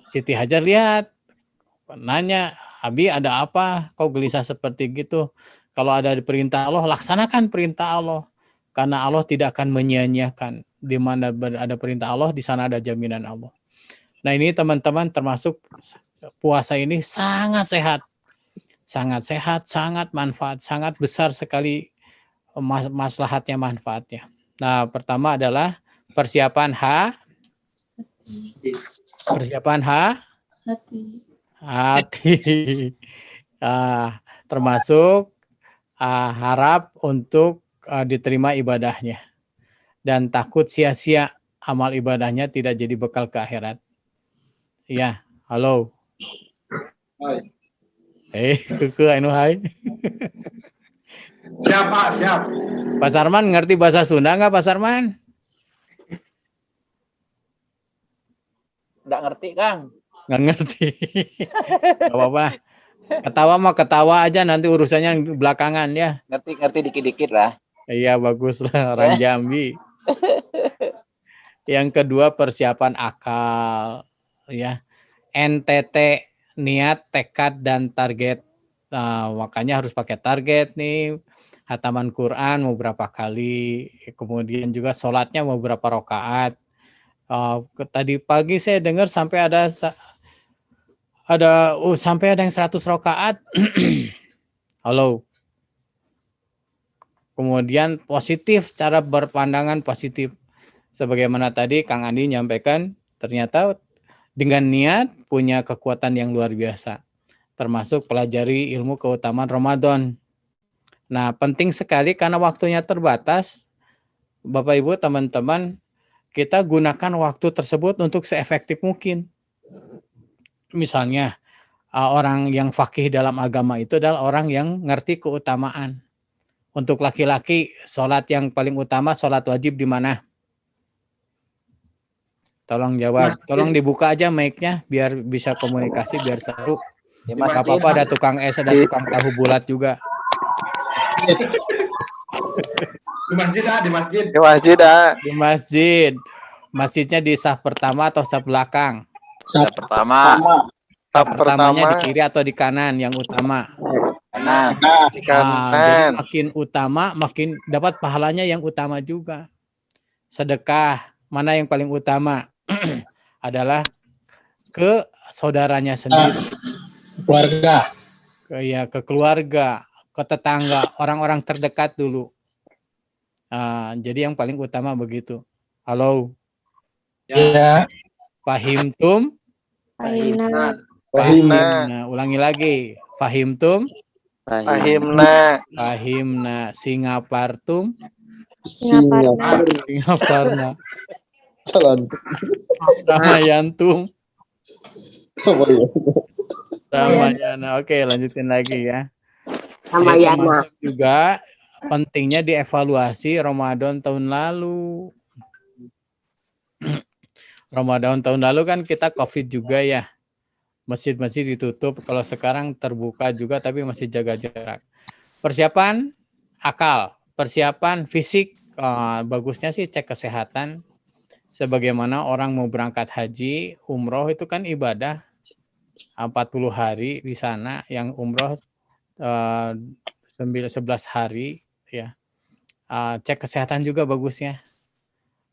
Siti Hajar lihat, nanya, Abi ada apa? Kau gelisah seperti gitu? Kalau ada perintah Allah, laksanakan perintah Allah. Karena Allah tidak akan menyia-nyiakan. Di mana ada perintah Allah, di sana ada jaminan Allah. Nah ini teman-teman termasuk puasa ini sangat sehat. Sangat sehat, sangat manfaat, sangat besar sekali maslahatnya, manfaatnya. Nah pertama adalah persiapan hati. Termasuk harap untuk diterima ibadahnya dan takut sia-sia amal ibadahnya tidak jadi bekal ke akhirat. Ya, halo. Hai. Keke anu hai. Siap. Pak Sarman ngerti bahasa Sunda nggak Pak Sarman? Nggak ngerti, Kang. Nggak ngerti. Nggak apa-apa. Ketawa mah ketawa aja, nanti urusannya belakangan ya. Ngerti-ngerti dikit-dikit lah. Iya bagus lah orang Jambi. Yang kedua persiapan akal, ya. NTT, niat, tekad, dan target. Nah, makanya harus pakai target nih. Hataman Quran mau berapa kali, kemudian juga sholatnya mau berapa rakaat. Tadi pagi saya dengar sampai ada sampai ada yang 100 rakaat. Halo. Kemudian positif, cara berpandangan positif. Sebagaimana tadi Kang Andi nyampaikan, ternyata dengan niat punya kekuatan yang luar biasa. Termasuk pelajari ilmu keutamaan Ramadan. Nah, penting sekali karena waktunya terbatas. Bapak Ibu, teman-teman, kita gunakan waktu tersebut untuk seefektif mungkin. Misalnya, orang yang fakih dalam agama itu adalah orang yang ngerti keutamaan. Untuk laki-laki, sholat yang paling utama, sholat wajib di mana? Tolong jawab. Tolong dibuka aja mic-nya biar bisa komunikasi, biar seru. Di Gak masjid. apa-apa, ada tukang es, ada tukang tahu bulat juga. Di masjid Di masjid Di masjid. Masjidnya di saf pertama atau saf belakang? Saf pertama. Saf pertamanya di kiri atau di kanan yang utama? Kanan. Jadi makin utama, makin dapat pahalanya yang utama juga. Sedekah, mana yang paling utama? Adalah ke saudaranya sendiri. Keluarga. Ke keluarga, ke tetangga, orang-orang terdekat dulu. Jadi yang paling utama begitu. Halo. Ya. Fahimtum? Fahimna. Fahimna. Ulangi lagi. Fahimtum? Fahimna. Singapartum? Singaparna. Ramayantum? Ramayana. Oke, lanjutin lagi ya. Termasuk juga pentingnya dievaluasi Ramadan tahun lalu. Ramadan tahun lalu kan kita COVID juga ya. Masjid-masjid ditutup. Kalau sekarang terbuka juga tapi masih jaga jarak. Persiapan akal, persiapan fisik. Bagusnya sih cek kesehatan. Sebagaimana orang mau berangkat haji, umroh itu kan ibadah 40 hari di sana, yang umroh 11 hari ya. Cek kesehatan juga bagusnya.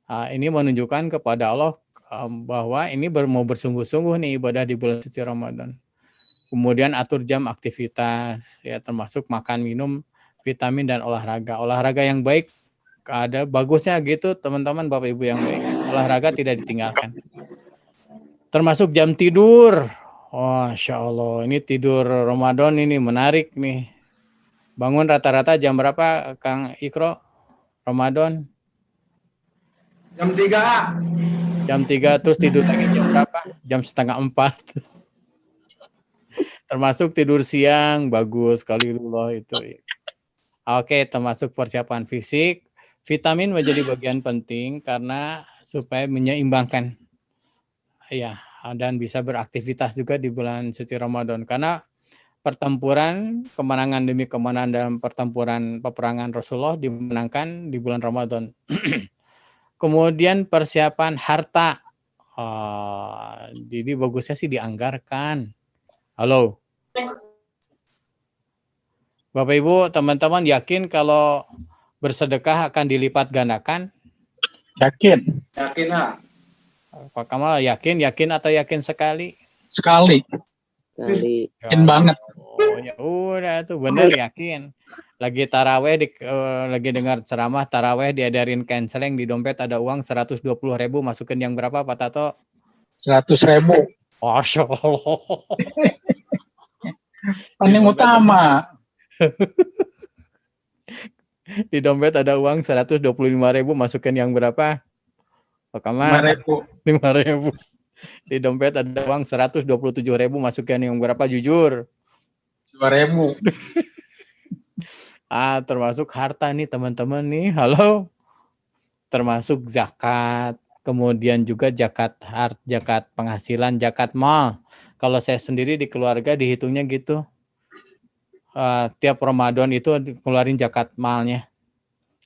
Ini menunjukkan kepada Allah bahwa ini mau bersungguh-sungguh nih ibadah di bulan suci Ramadan. Kemudian atur jam aktivitas ya, termasuk makan, minum, vitamin dan olahraga. Olahraga yang baik ada bagusnya gitu teman-teman, Bapak Ibu yang baik. Olahraga tidak ditinggalkan. Termasuk jam tidur. Masya Allah, ini tidur Ramadan ini menarik nih. Bangun rata-rata jam berapa Kang Ikro? Ramadan? Jam 3. Jam 3 terus tidur lagi jam berapa? Jam 3:30. Termasuk tidur siang, bagus sekali loh itu. Oke, termasuk persiapan fisik. Vitamin menjadi bagian penting karena supaya menyeimbangkan. Ya, dan bisa beraktivitas juga di bulan suci Ramadan. Karena pertempuran, kemenangan demi kemenangan dalam pertempuran peperangan Rasulullah dimenangkan di bulan Ramadan. Kemudian persiapan harta. Jadi bagusnya sih dianggarkan. Halo. Bapak Ibu, teman-teman yakin kalau bersedekah akan dilipat gandakan? Yakin. Yakin lah. Pak Kamal yakin atau yakin sekali? Sekali. Yakin banget. Ya udah tuh bener yakin. Lagi taraweh lagi dengar ceramah taraweh diadarin canceling, di dompet ada uang 120.000, masukin yang berapa Pak Tato? 100.000. Masya Allah. Paling utama. Di dompet ada uang 125.000, masukin yang berapa? Pak Kamal? 5.000. Di dompet ada uang 127.000, masukin yang berapa? Jujur. 2.000. Termasuk harta nih teman-teman nih. Halo. Termasuk zakat, kemudian juga zakat penghasilan, zakat mal. Kalau saya sendiri di keluarga dihitungnya gitu. tiap Ramadan itu keluarin zakat malnya,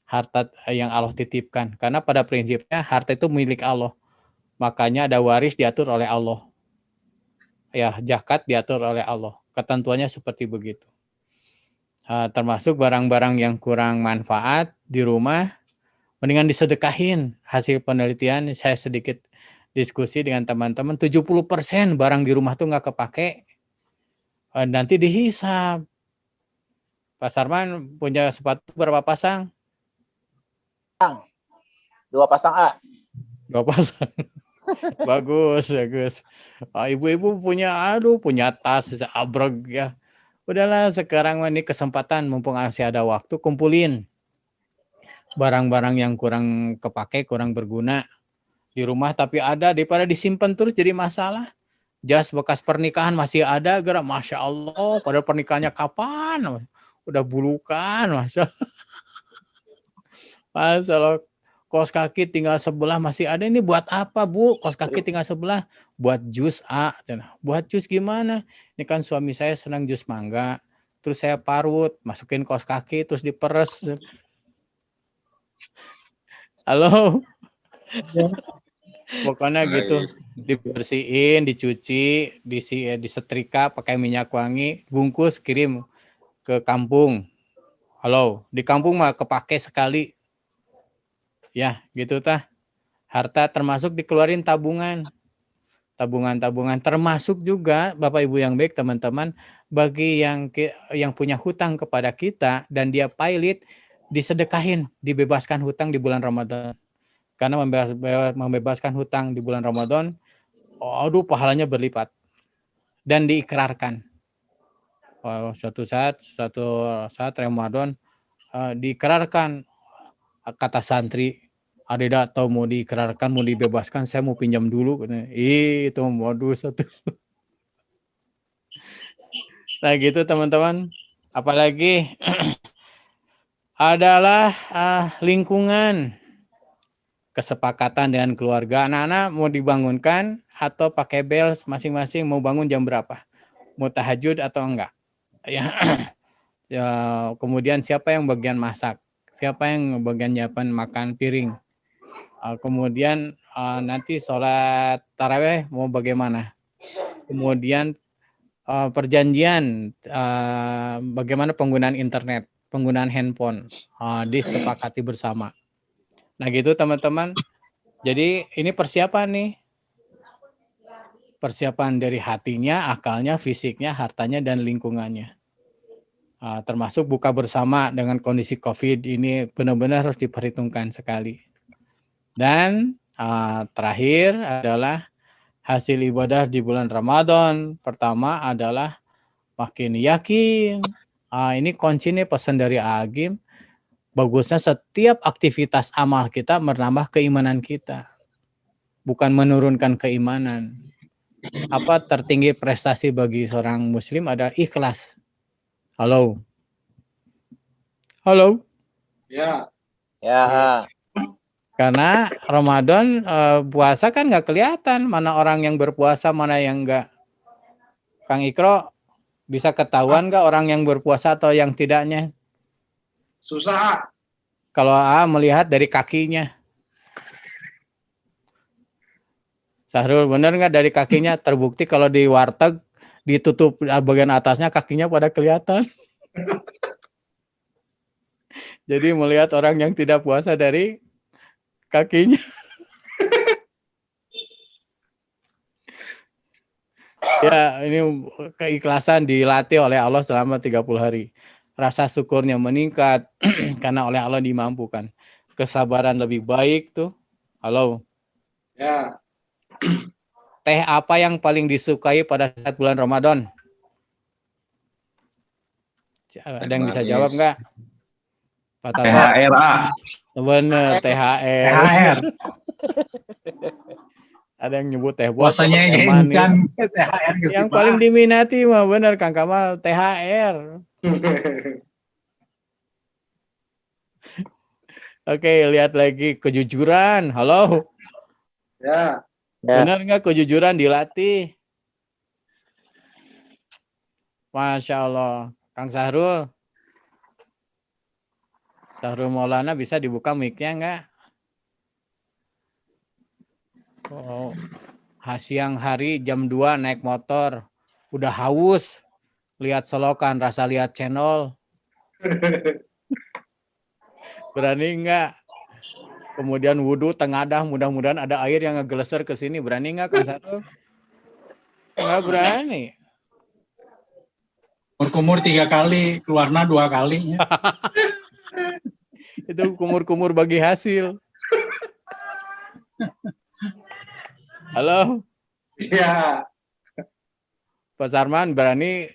harta yang Allah titipkan. Karena pada prinsipnya harta itu milik Allah. Makanya ada waris diatur oleh Allah. Ya, zakat diatur oleh Allah. Ketentuannya seperti begitu. Termasuk barang-barang yang kurang manfaat di rumah, mendingan disedekahin. Hasil penelitian saya sedikit diskusi dengan teman-teman, 70% barang di rumah tuh nggak kepake. Nanti dihisab. Pak Sarman punya sepatu berapa pasang? 2 pasang A. 2 pasang. Bagus, bagus. Ibu-ibu punya tas abrek ya. Udahlah sekarang ini kesempatan mumpung masih ada waktu, kumpulin barang-barang yang kurang kepake, kurang berguna di rumah tapi ada, daripada disimpan terus jadi masalah. Jas bekas pernikahan masih ada, gerak Masya Allah, padahal pernikahannya kapan? Udah bulukan, Masya Allah. Kos kaki tinggal sebelah masih ada, ini buat apa Bu? Kos kaki tinggal sebelah, buat jus A. Buat jus gimana? Ini kan suami saya senang jus mangga, terus saya parut, masukin kos kaki, terus diperes. Halo? Pokoknya gitu, dibersihin, dicuci, disetrika pakai minyak wangi, bungkus, kirim ke kampung. Halo, di kampung mah kepake sekali. Ya, gitu tah. Harta termasuk dikeluarin tabungan. Tabungan-tabungan termasuk juga Bapak Ibu yang baik, teman-teman, bagi yang punya hutang kepada kita dan dia pailit, disedekahin, dibebaskan hutang di bulan Ramadan. Karena membebaskan hutang di bulan Ramadan, pahalanya berlipat. Dan diikrarkan. Suatu saat Ramadan diikrarkan, kata santri, Adeda atau mau diikrarkan, mau dibebaskan, saya mau pinjam dulu. Itu modus satu. Nah gitu teman-teman. Apalagi adalah lingkungan, kesepakatan dengan keluarga. Anak-anak mau dibangunkan atau pakai bel masing-masing, mau bangun jam berapa? Mau tahajud atau enggak? Ya, ya, kemudian siapa yang bagian masak? Siapa yang bagian nyiapin makan piring? Kemudian nanti sholat tarawih mau bagaimana? Kemudian perjanjian bagaimana penggunaan internet, penggunaan handphone, disepakati bersama. Nah gitu teman-teman. Jadi ini persiapan nih. Persiapan dari hatinya, akalnya, fisiknya, hartanya, dan lingkungannya. Termasuk buka bersama dengan kondisi COVID ini benar-benar harus diperhitungkan sekali. Dan terakhir adalah hasil ibadah di bulan Ramadan. Pertama adalah makin yakin. Ini kunci nih pesan dari Agim. Bagusnya setiap aktivitas amal kita menambah keimanan kita. Bukan menurunkan keimanan. Apa tertinggi prestasi bagi seorang muslim adalah ikhlas. Halo. Halo. Ya. Ya. Karena Ramadan puasa kan nggak kelihatan mana orang yang berpuasa, mana yang enggak. Kang Ikro, bisa ketahuan nggak orang yang berpuasa atau yang tidaknya? Susah. Kalau melihat dari kakinya. Sahrul, benar nggak dari kakinya? Terbukti kalau di warteg ditutup bagian atasnya, kakinya pada kelihatan. Jadi melihat orang yang tidak puasa dari kakinya. Ya, ini keikhlasan dilatih oleh Allah selama 30 hari. Rasa syukurnya meningkat karena oleh Allah dimampukan. Kesabaran lebih baik tuh. Halo. Ya. Teh apa yang paling disukai pada saat bulan Ramadan? Ada yang bisa jawab nggak? THR A. Bener, THR. THR. Ada yang nyebut teh bos, Puasanya teh manis. encan THR gitu. Yang paling diminati mah bener Kang Kamal, THR. Oke, lihat lagi kejujuran. Halo. Ya. Benar nggak kejujuran dilatih? Masya Allah. Kang Sahrul. Sahrul Maulana bisa dibuka mic-nya enggak? Oh, siang hari jam 2 naik motor. Udah haus. Lihat selokan, rasa lihat channel. Berani enggak? Kemudian wudhu tengadah, mudah-mudahan ada air yang ngegeleser ke sini. Berani enggak Kang Sahrul? Enggak berani. Kumur 3 kali, keluarna 2 kali. Itu kumur-kumur bagi hasil. Halo, Iya. Pak Sarman berani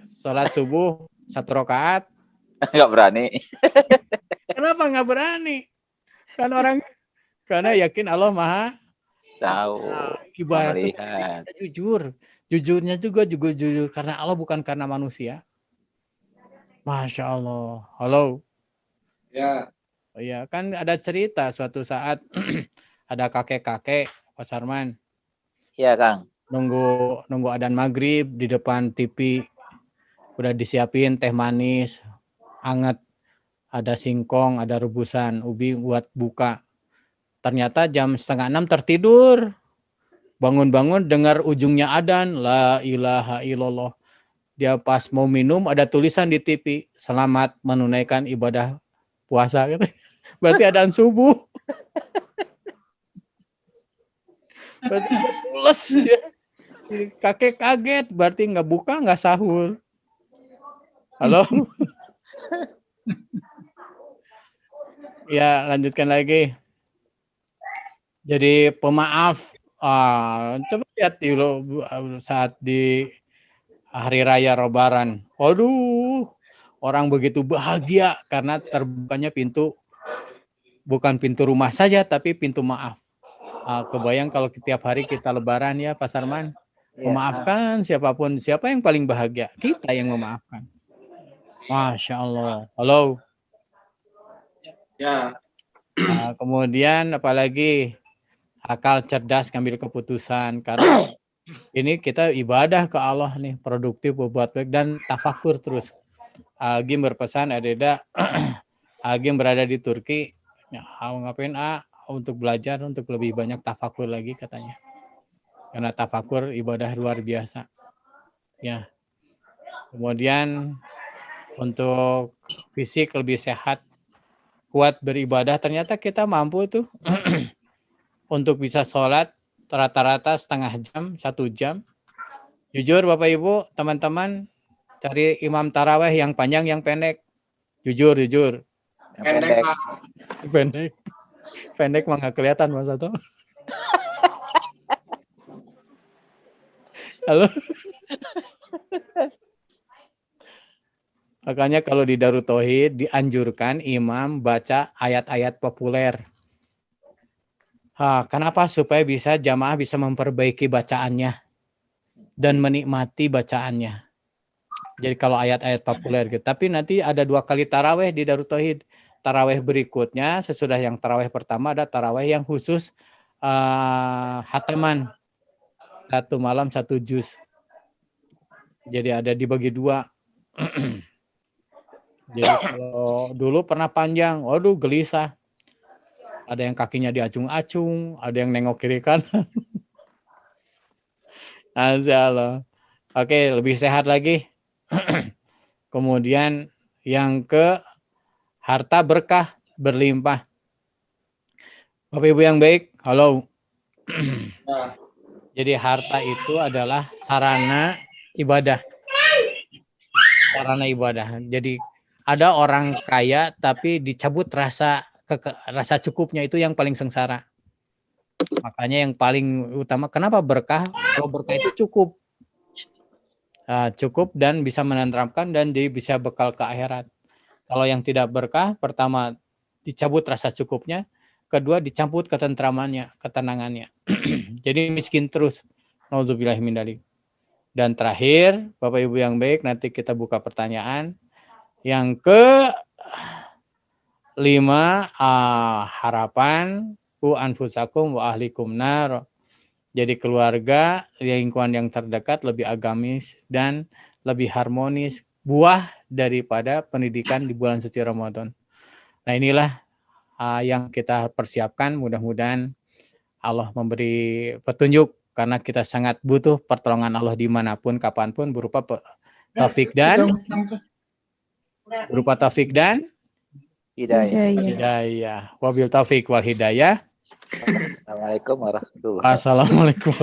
sholat subuh 1 rakaat? Enggak berani. Kenapa nggak berani? Karena yakin Allah Maha Tahu. ibarat itu Melihat. kita jujur. Jujurnya juga jujur karena Allah bukan karena manusia. Masya Allah. Halo. Ya. Oh iya, kan ada cerita suatu saat ada kakek-kakek Pak Sarman Iya, Kang. nunggu adzan maghrib di depan TV, udah disiapin teh manis hangat, ada singkong, ada rebusan ubi buat buka. Ternyata jam 5:30 tertidur, bangun-bangun dengar ujungnya adzan, la ilaha illallah. Dia pas mau minum ada tulisan di TV, selamat menunaikan ibadah puasa. Berarti adzan subuh. Berarti pules ya. Kakek kaget, berarti nggak buka, nggak sahur. Halo? Ya, lanjutkan lagi. Jadi pemaaf. Coba lihat dulu saat di hari raya Lebaran. Waduh, orang begitu bahagia karena terbukanya pintu, bukan pintu rumah saja, tapi pintu maaf. Kebayang kalau setiap hari kita Lebaran ya, Pak Sarman. Memaafkan siapapun, siapa yang paling bahagia? Kita yang memaafkan. Masya Allah. Halo. Ya. Kemudian apalagi akal cerdas ngambil keputusan, karena ini kita ibadah ke Allah nih, produktif, berbuat baik dan tafakur terus. Agim berpesan, Adeda, Agim berada di Turki, ya, ngapain untuk belajar, untuk lebih banyak tafakur lagi katanya. Karena tafakur ibadah luar biasa. Ya. Kemudian untuk fisik lebih sehat, kuat beribadah, ternyata kita mampu tuh untuk bisa sholat rata-rata setengah jam, 1 jam. Jujur Bapak Ibu, teman-teman, cari imam taraweh yang panjang, yang pendek. Jujur. Yang pendek. Pendek mah nggak kelihatan Mas Sato. Halo. Makanya kalau di Darut Tauhid dianjurkan imam baca ayat-ayat populer. Kenapa? Supaya bisa jamaah bisa memperbaiki bacaannya dan menikmati bacaannya. Jadi kalau ayat-ayat populer gitu. Tapi nanti ada 2 kali taraweh di Darut Tauhid. Taraweh berikutnya sesudah yang taraweh pertama ada taraweh yang khusus hataman. 1 malam 1 juz. Jadi ada dibagi 2. Jadi kalau dulu pernah panjang, waduh gelisah. Ada yang kakinya diacung-acung, ada yang nengok kiri kanan. Insyaallah. Oke, lebih sehat lagi. Kemudian yang ke harta berkah berlimpah. Bapak Ibu yang baik, halo. Jadi harta itu adalah sarana ibadah. Sarana ibadah. Jadi ada orang kaya tapi dicabut rasa cukupnya, itu yang paling sengsara. Makanya yang paling utama, kenapa berkah? Kalau berkah itu cukup. Cukup dan bisa menenteramkan dan bisa bekal ke akhirat. Kalau yang tidak berkah, pertama dicabut rasa cukupnya, kedua dicabut ketentramannya, ketenangannya. Jadi miskin terus. Nauzubillah min dzalik. Dan terakhir, Bapak Ibu yang baik, nanti kita buka pertanyaan. Yang ke-5, harapan anfusakum wa ahlikum nar. Jadi keluarga, lingkungan yang terdekat lebih agamis dan lebih harmonis buah daripada pendidikan di bulan suci Ramadan. Nah, inilah yang kita persiapkan. Mudah-mudahan Allah memberi petunjuk, karena kita sangat butuh pertolongan Allah dimanapun, kapanpun, berupa taufik dan hidayah. Wabil taufik wal hidayah. Assalamualaikum warahmatullahi wabarakatuh. Assalamualaikum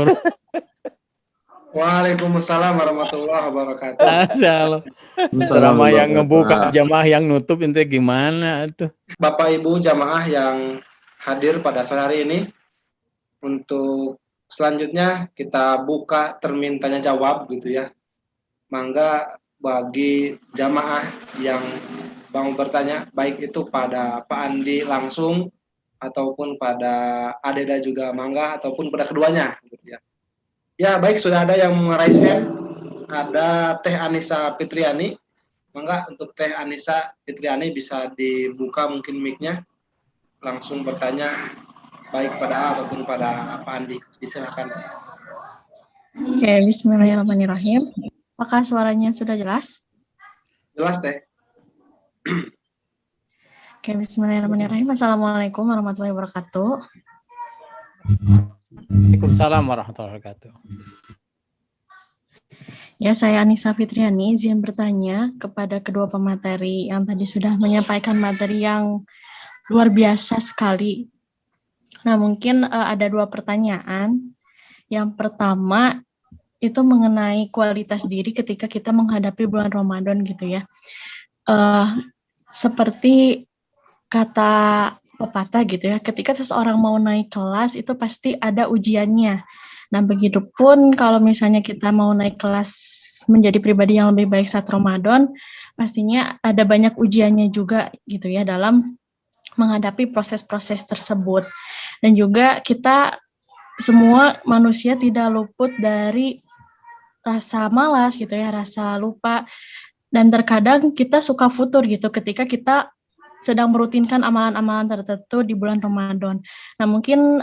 Waalaikumsalam warahmatullahi wabarakatuh. warahmatullahi. Selama yang ngebuka jamaah yang nutup itu gimana tuh? Bapak Ibu jamaah yang hadir pada sore hari ini, untuk selanjutnya kita buka termin tanya jawab gitu ya. Mangga bagi jamaah yang mau bertanya, baik itu pada Pak Andi langsung ataupun pada Adeda juga mangga, ataupun pada keduanya gitu ya. Ya, baik, sudah ada yang raise hand. Ada Teh Anissa Fitriani. Mangga untuk Teh Anissa Fitriani bisa dibuka mungkin mic-nya. Langsung bertanya baik pada A ataupun pada Pak Andi. Silakan. Oke, bismillahirrahmanirrahim. Apakah suaranya sudah jelas? Jelas, Teh. Oke, bismillahirrahmanirrahim. Assalamualaikum warahmatullahi wabarakatuh. Waalaikumsalam warahmatullahi wabarakatuh. Ya, saya Anissa Fitriani izin bertanya kepada kedua pemateri yang tadi sudah menyampaikan materi yang luar biasa sekali. Nah, mungkin ada dua pertanyaan. Yang pertama itu mengenai kualitas diri ketika kita menghadapi bulan Ramadan gitu ya. Seperti kata pepatah gitu ya, ketika seseorang mau naik kelas itu pasti ada ujiannya. Nah, begitupun kalau misalnya kita mau naik kelas menjadi pribadi yang lebih baik saat Ramadan, pastinya ada banyak ujiannya juga gitu ya dalam menghadapi proses-proses tersebut. Dan juga kita semua manusia tidak luput dari rasa malas gitu ya, rasa lupa. Dan terkadang kita suka futur gitu ketika kita sedang merutinkan amalan-amalan tertentu di bulan Ramadan. Nah, mungkin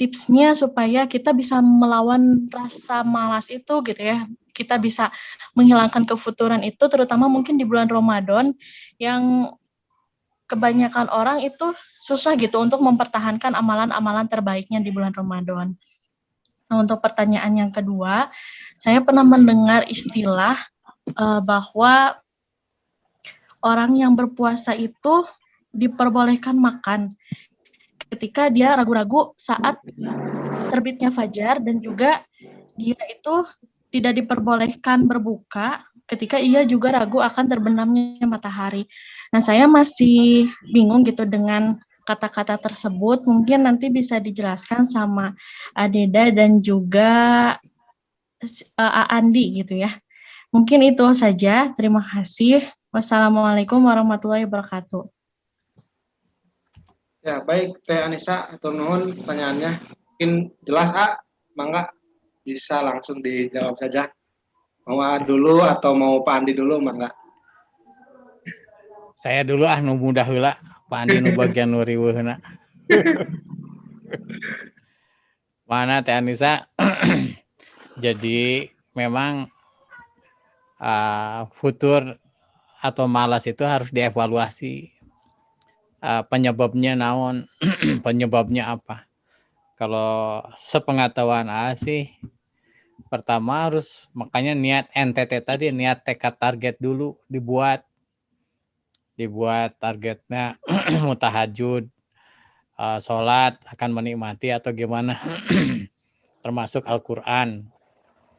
tipsnya supaya kita bisa melawan rasa malas itu gitu ya. Kita bisa menghilangkan kefuturan itu, terutama mungkin di bulan Ramadan yang kebanyakan orang itu susah gitu untuk mempertahankan amalan-amalan terbaiknya di bulan Ramadan. Nah, untuk pertanyaan yang kedua, saya pernah mendengar istilah bahwa orang yang berpuasa itu diperbolehkan makan ketika dia ragu-ragu saat terbitnya fajar, dan juga dia itu tidak diperbolehkan berbuka ketika ia juga ragu akan terbenamnya matahari. Nah, saya masih bingung gitu dengan kata-kata tersebut. Mungkin nanti bisa dijelaskan sama Adeda dan juga Andi gitu ya. Mungkin itu saja. Terima kasih. Wassalamualaikum warahmatullahi wabarakatuh. Ya, baik Teh Anissa, atur nuhun pertanyaannya. Mungkin jelas, A? Mangga bisa langsung dijawab saja. Mau A dulu atau mau Pak Andi dulu, mangga. Saya dulu nu mudah heula, Pak Andi nu bagian nu riweuhna. Mana Teh Anissa? Jadi memang futur atau malas itu harus dievaluasi. Penyebabnya naon? Penyebabnya apa? Kalau sepengetahuan sih, pertama harus makanya niat NTT tadi, niat tekad target dulu dibuat targetnya mau tahajud, sholat akan menikmati atau gimana, termasuk Al-Quran.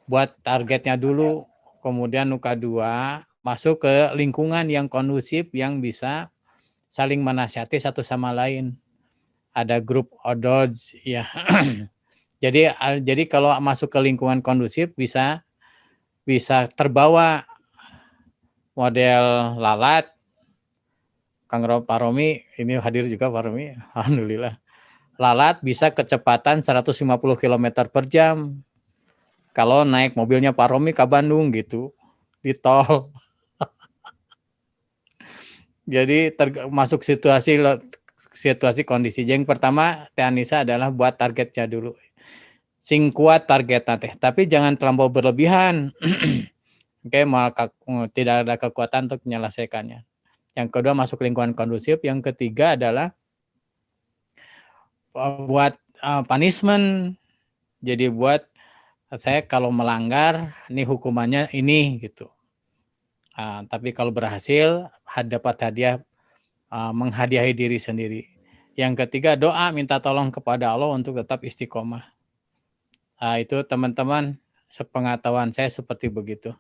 Buat targetnya dulu, kemudian nuka dua masuk ke lingkungan yang kondusif yang bisa saling menasihati satu sama lain. Ada grup odds ya. Jadi kalau masuk ke lingkungan kondusif bisa terbawa model lalat. Kang Paromi ini hadir juga Paromi, alhamdulillah. Lalat bisa kecepatan 150 km per jam. Kalau naik mobilnya Paromi ke Bandung gitu di tol. Jadi masuk situasi kondisi. Yang pertama Teh Anissa adalah buat targetnya dulu. Sing kuat targetnya teh, tapi jangan terlampau berlebihan. Oke, tidak ada kekuatan untuk menyelesaikannya. Yang kedua masuk lingkungan kondusif. Yang ketiga adalah buat punishment. Jadi buat saya kalau melanggar, ini hukumannya ini gitu. Tapi kalau berhasil, dapat hadiah, menghadiahi diri sendiri. Yang ketiga doa, minta tolong kepada Allah untuk tetap istiqomah. Itu teman-teman, sepengetahuan saya seperti begitu.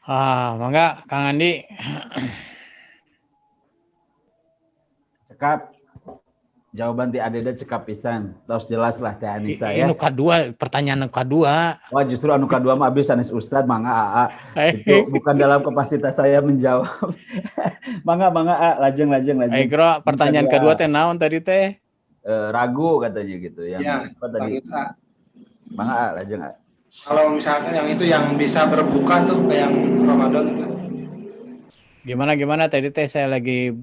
Mangga Kang Andi. Cekap. Jawaban ti Adeda cekap pisan. Tos jelas lah Teh Anissa ya. Ini kedua, pertanyaan kedua. Wah, justru anu kedua mah abis sanes Ustad mangga AA. Itu bukan dalam kapasitas saya menjawab. mangga A, lajeng. Kira pertanyaan kedua teh naon tadi teh? Ragu katanya gitu yang Ya, apa tadi? Mangga A, lajeng A. Kalau misalkan yang itu yang bisa berbuka tuh kayak yang Ramadan itu. Gimana tadi teh saya lagi.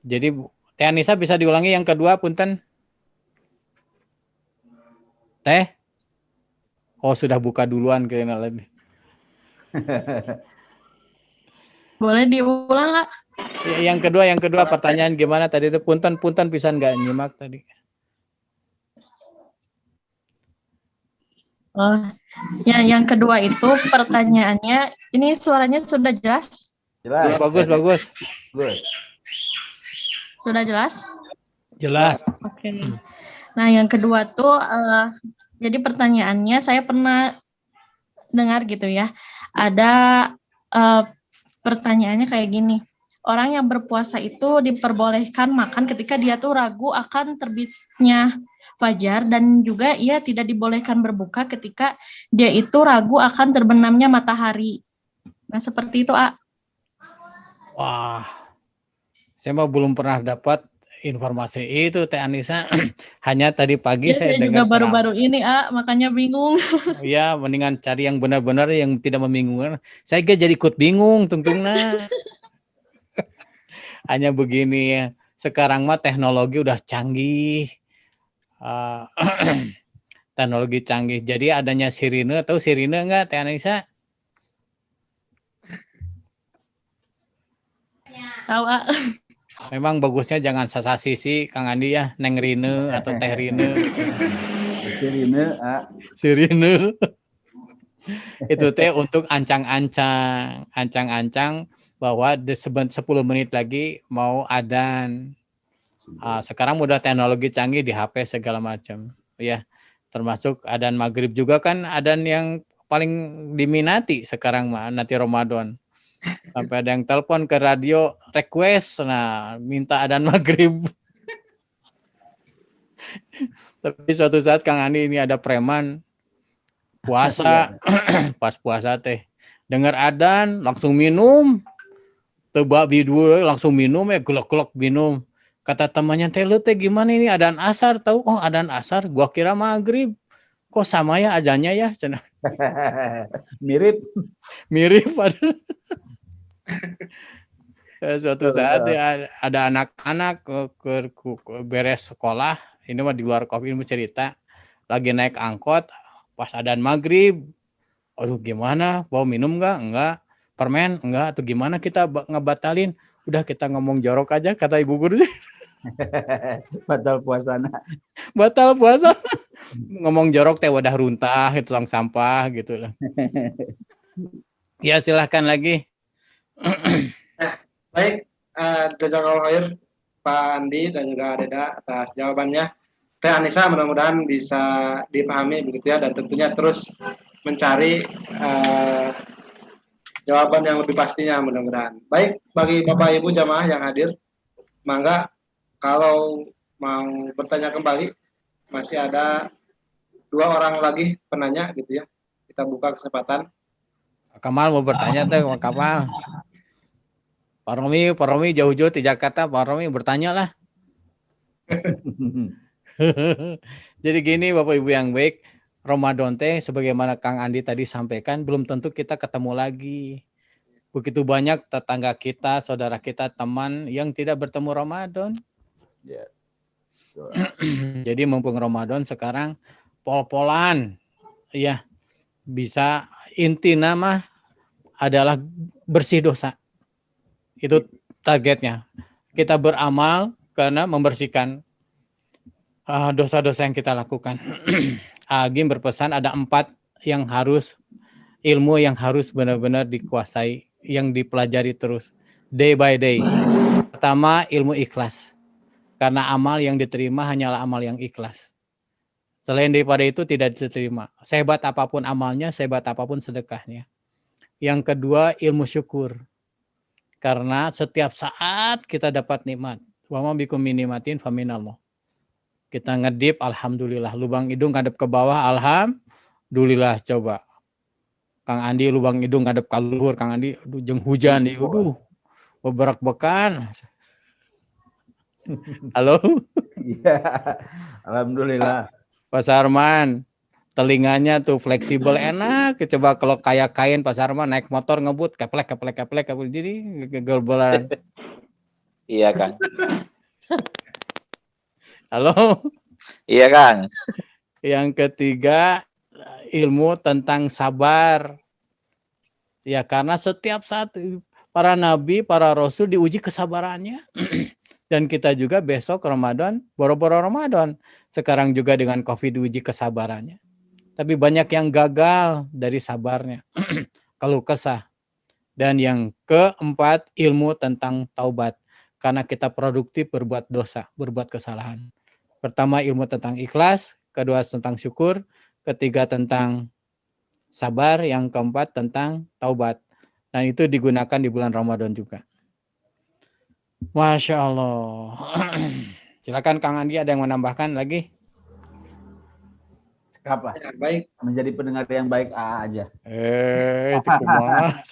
Jadi Teh Anissa bisa diulangi yang kedua punten. Teh? Oh, sudah buka duluan kayaknya lebih. Boleh diulang, Kak? Yang kedua pertanyaan gimana tadi itu punten pisan nggak nyimak tadi. Oh, yang kedua itu pertanyaannya, ini suaranya sudah jelas? Jelas. Bagus. Sudah jelas? Jelas. Oke. Nah, yang kedua tuh, jadi pertanyaannya saya pernah dengar gitu ya, ada pertanyaannya kayak gini, orang yang berpuasa itu diperbolehkan makan ketika dia tuh ragu akan terbitnya fajar, dan juga ia tidak dibolehkan berbuka ketika dia itu ragu akan terbenamnya matahari. Nah, seperti itu, A. Wah, saya mah belum pernah dapat informasi itu Teh Anissa. Hanya tadi pagi saya dengar juga baru-baru ini, A, makanya bingung. Ya, mendingan cari yang benar-benar yang tidak membingungkan. Saya jadi ikut bingung, tungtungna. Hanya begini ya. Sekarang mah teknologi udah canggih. Teknologi canggih. Jadi adanya sirine, tahu sirine enggak Teh Anissa? Tahu, A. Memang bagusnya jangan sasasi sih Kang Andi ya, Neng Rine atau Teh Rine. Sirine. Itu teh untuk ancang-ancang bahwa 10 menit lagi mau adzan. Sekarang udah teknologi canggih di HP segala macam ya, termasuk adzan maghrib juga kan, adzan yang paling diminati sekarang mah nanti Ramadan. Sampai ada yang telepon ke radio request, nah minta adzan maghrib. Tapi suatu saat Kang Andi ini ada preman puasa, pas puasa teh dengar adzan langsung minum, tebak bidu langsung minum gelok-gelok minum. Kata temannya, teh lu teh gimana ini adzan asar tahu? Oh, adzan asar, gua kira maghrib. Kok sama ya adzannya ya? Mirip. Suatu saat ada anak-anak ke beres sekolah, ini mah di luar COVID, ini cerita lagi naik angkot pas adzan maghrib. Aduh gimana, mau minum enggak, permen enggak, atau gimana kita ngebatalin? Udah kita ngomong jorok aja, kata ibu guru. Batal puasa. Ngomong jorok teh wadah runtah, itu tong sampah gitu lah. Ya silahkan lagi. Baik, jazakallahu khair Pak Andi dan juga Adeda atas jawabannya. Teh Anissa mudah-mudahan bisa dipahami begitu ya, dan tentunya terus mencari jawaban yang lebih pastinya mudah-mudahan. Baik, bagi Bapak Ibu jamaah yang hadir, mangga kalau mau bertanya kembali, masih ada 2 orang lagi penanya gitu ya. Kita buka kesempatan. Kamal mau bertanya teh, Kamal. Pak Romi jauh-jauh di Jakarta, Pak Romi bertanya lah. Jadi gini Bapak Ibu yang baik, Ramadan teh sebagaimana Kang Andi tadi sampaikan, belum tentu kita ketemu lagi. Begitu banyak tetangga kita, saudara kita, teman yang tidak bertemu Ramadan. Ya. Jadi mumpung Ramadan sekarang pol-polan ya, bisa inti nama adalah bersih dosa. Itu targetnya. Kita beramal karena membersihkan dosa-dosa yang kita lakukan. Agim berpesan ada 4 yang harus, ilmu yang harus benar-benar dikuasai, yang dipelajari terus, day by day. Pertama, ilmu ikhlas. Karena amal yang diterima hanyalah amal yang ikhlas. Selain daripada itu tidak diterima. Sehebat apapun amalnya, sehebat apapun sedekahnya. Yang kedua, ilmu syukur. Karena setiap saat kita dapat nikmat. Wa ma bikum min nikmatin faminallah. Kita ngedip, alhamdulillah. Lubang hidung ngadep ke bawah, alhamdulillah. Coba. Kang Andi lubang hidung ngadep ke luhur, Kang Andi jeung hujan di beberak-bekan. Halo? Iya. Alhamdulillah. Pak Sarman, telinganya tuh fleksibel enak. Coba kalau kayak kain Pak Sarman naik motor ngebut keplek jadi gegel-gegelan. Iya, Kang. Halo. Iya, Kang. Yang ketiga, ilmu tentang sabar. Ya, karena setiap saat para nabi, para rasul diuji kesabarannya. Dan kita juga besok Ramadan, boro-boro Ramadan. Sekarang juga dengan COVID diuji kesabarannya. Tapi banyak yang gagal dari sabarnya. Keluh kesah. Dan yang keempat, ilmu tentang taubat. Karena kita produktif berbuat dosa, berbuat kesalahan. Pertama, ilmu tentang ikhlas. Kedua, tentang syukur. Ketiga, tentang sabar. Yang keempat, tentang taubat. Dan itu digunakan di bulan Ramadan juga. Masya Allah. Silakan Kang Andi, ada yang menambahkan lagi? Apa? Ya, baik. Menjadi pendengar yang baik aja. Itu kumaha.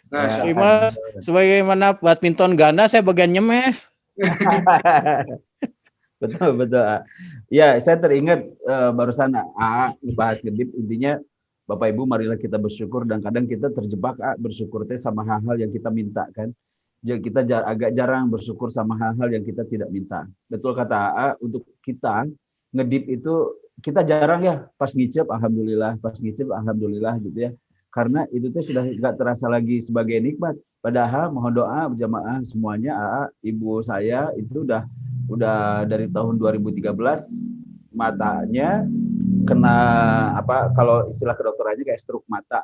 Nah, Mas, sebagaimana badminton ganda saya bagian nyemes. Betul. Ya, saya teringat barusan bahas ngedip, intinya Bapak Ibu marilah kita bersyukur, dan kadang kita terjebak bersyukur sama hal-hal yang kita minta kan. Jadi kita agak jarang bersyukur sama hal-hal yang kita tidak minta. Betul kata AA, untuk kita ngedip itu kita jarang ya pas ngicip alhamdulillah, pas ngicip alhamdulillah gitu ya. Karena itu tuh sudah nggak terasa lagi sebagai nikmat. Padahal mohon doa berjamaah semuanya, AA, ibu saya itu udah dari tahun 2013 matanya kena kalau istilah kedokterannya kayak stroke mata.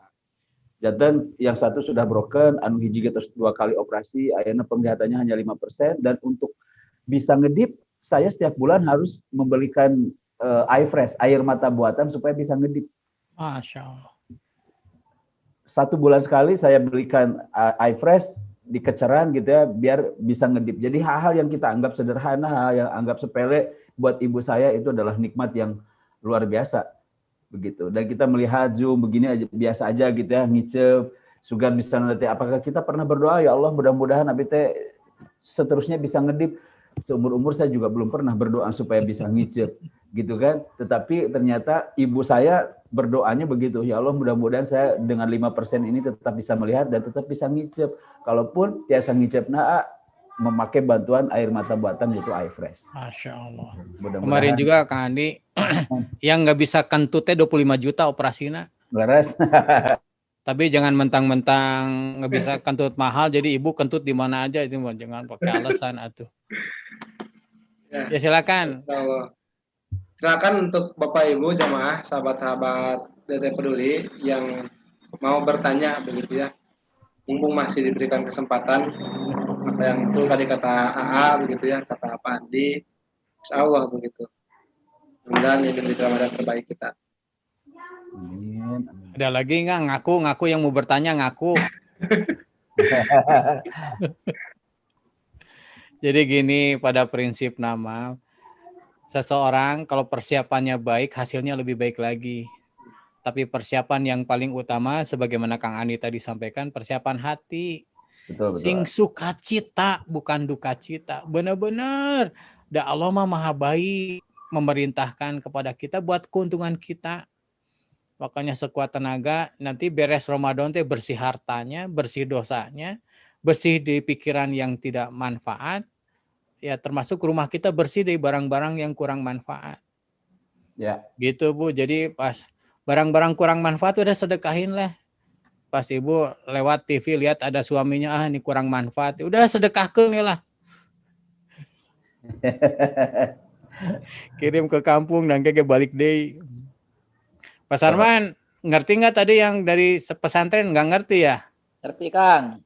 Dan yang satu sudah broken, anu hiji terus 2 kali operasi, akhirnya penglihatannya hanya 5%, dan untuk bisa ngedip saya setiap bulan harus membelikan iFresh, air mata buatan supaya bisa ngedip. Masya Allah. 1 bulan sekali saya belikan iFresh di keceran gitu ya, biar bisa ngedip. Jadi hal-hal yang kita anggap sederhana, hal yang anggap sepele, buat ibu saya itu adalah nikmat yang luar biasa. Begitu. Dan kita melihat Zoom begini aja biasa aja gitu ya, ngicep, sugan bisa nanti. Apakah kita pernah berdoa, ya Allah mudah-mudahan abi teh seterusnya bisa ngedip. Seumur-umur saya juga belum pernah berdoa supaya bisa ngicep gitu kan. Tetapi ternyata ibu saya berdoanya begitu, ya Allah mudah-mudahan saya dengan 5% ini tetap bisa melihat dan tetap bisa ngicep. Kalaupun biasa ngicep memakai bantuan air mata buatan yaitu iFresh. Masya Allah. Mudah-mudahan. Kemarin juga Kang Andi yang nggak bisa kentutnya 25 juta operasinya. Beres. Tapi jangan mentang-mentang nggak bisa kentut mahal, jadi ibu kentut di mana aja, itu jangan pakai alasan atuh. Ya silakan. Silakan untuk Bapak Ibu jamaah, sahabat-sahabat DT Peduli yang mau bertanya begitu ya. Mumpung masih diberikan kesempatan, apa yang itu tadi kata AA begitu ya, kata Pak Andi, insya Allah begitu. Mudah-mudahan ini menjadi Ramadan terbaik kita. Amin. Ada lagi nggak ngaku yang mau bertanya ngaku? Jadi gini, pada prinsip nama, seseorang kalau persiapannya baik, hasilnya lebih baik lagi. Tapi persiapan yang paling utama, sebagaimana Kang Andi tadi sampaikan, persiapan hati. Betul. Sing sukacita, bukan duka cita. Benar-benar. Da Allah maha baik memerintahkan kepada kita buat keuntungan kita. Makanya sekuat tenaga, nanti beres Ramadan teh bersih hartanya, bersih dosanya, bersih di pikiran yang tidak manfaat. Ya termasuk rumah kita bersih dari barang-barang yang kurang manfaat. Ya. Gitu Bu, jadi pas barang-barang kurang manfaat udah sedekahin lah. Pas ibu lewat TV lihat ada suaminya, ini kurang manfaat, udah sedekahkeun lah. Kirim ke kampung dan kayak balik deh. Pak Sarman, ngerti nggak tadi yang dari pesantren? Nggak ngerti ya? Ngerti, Kang.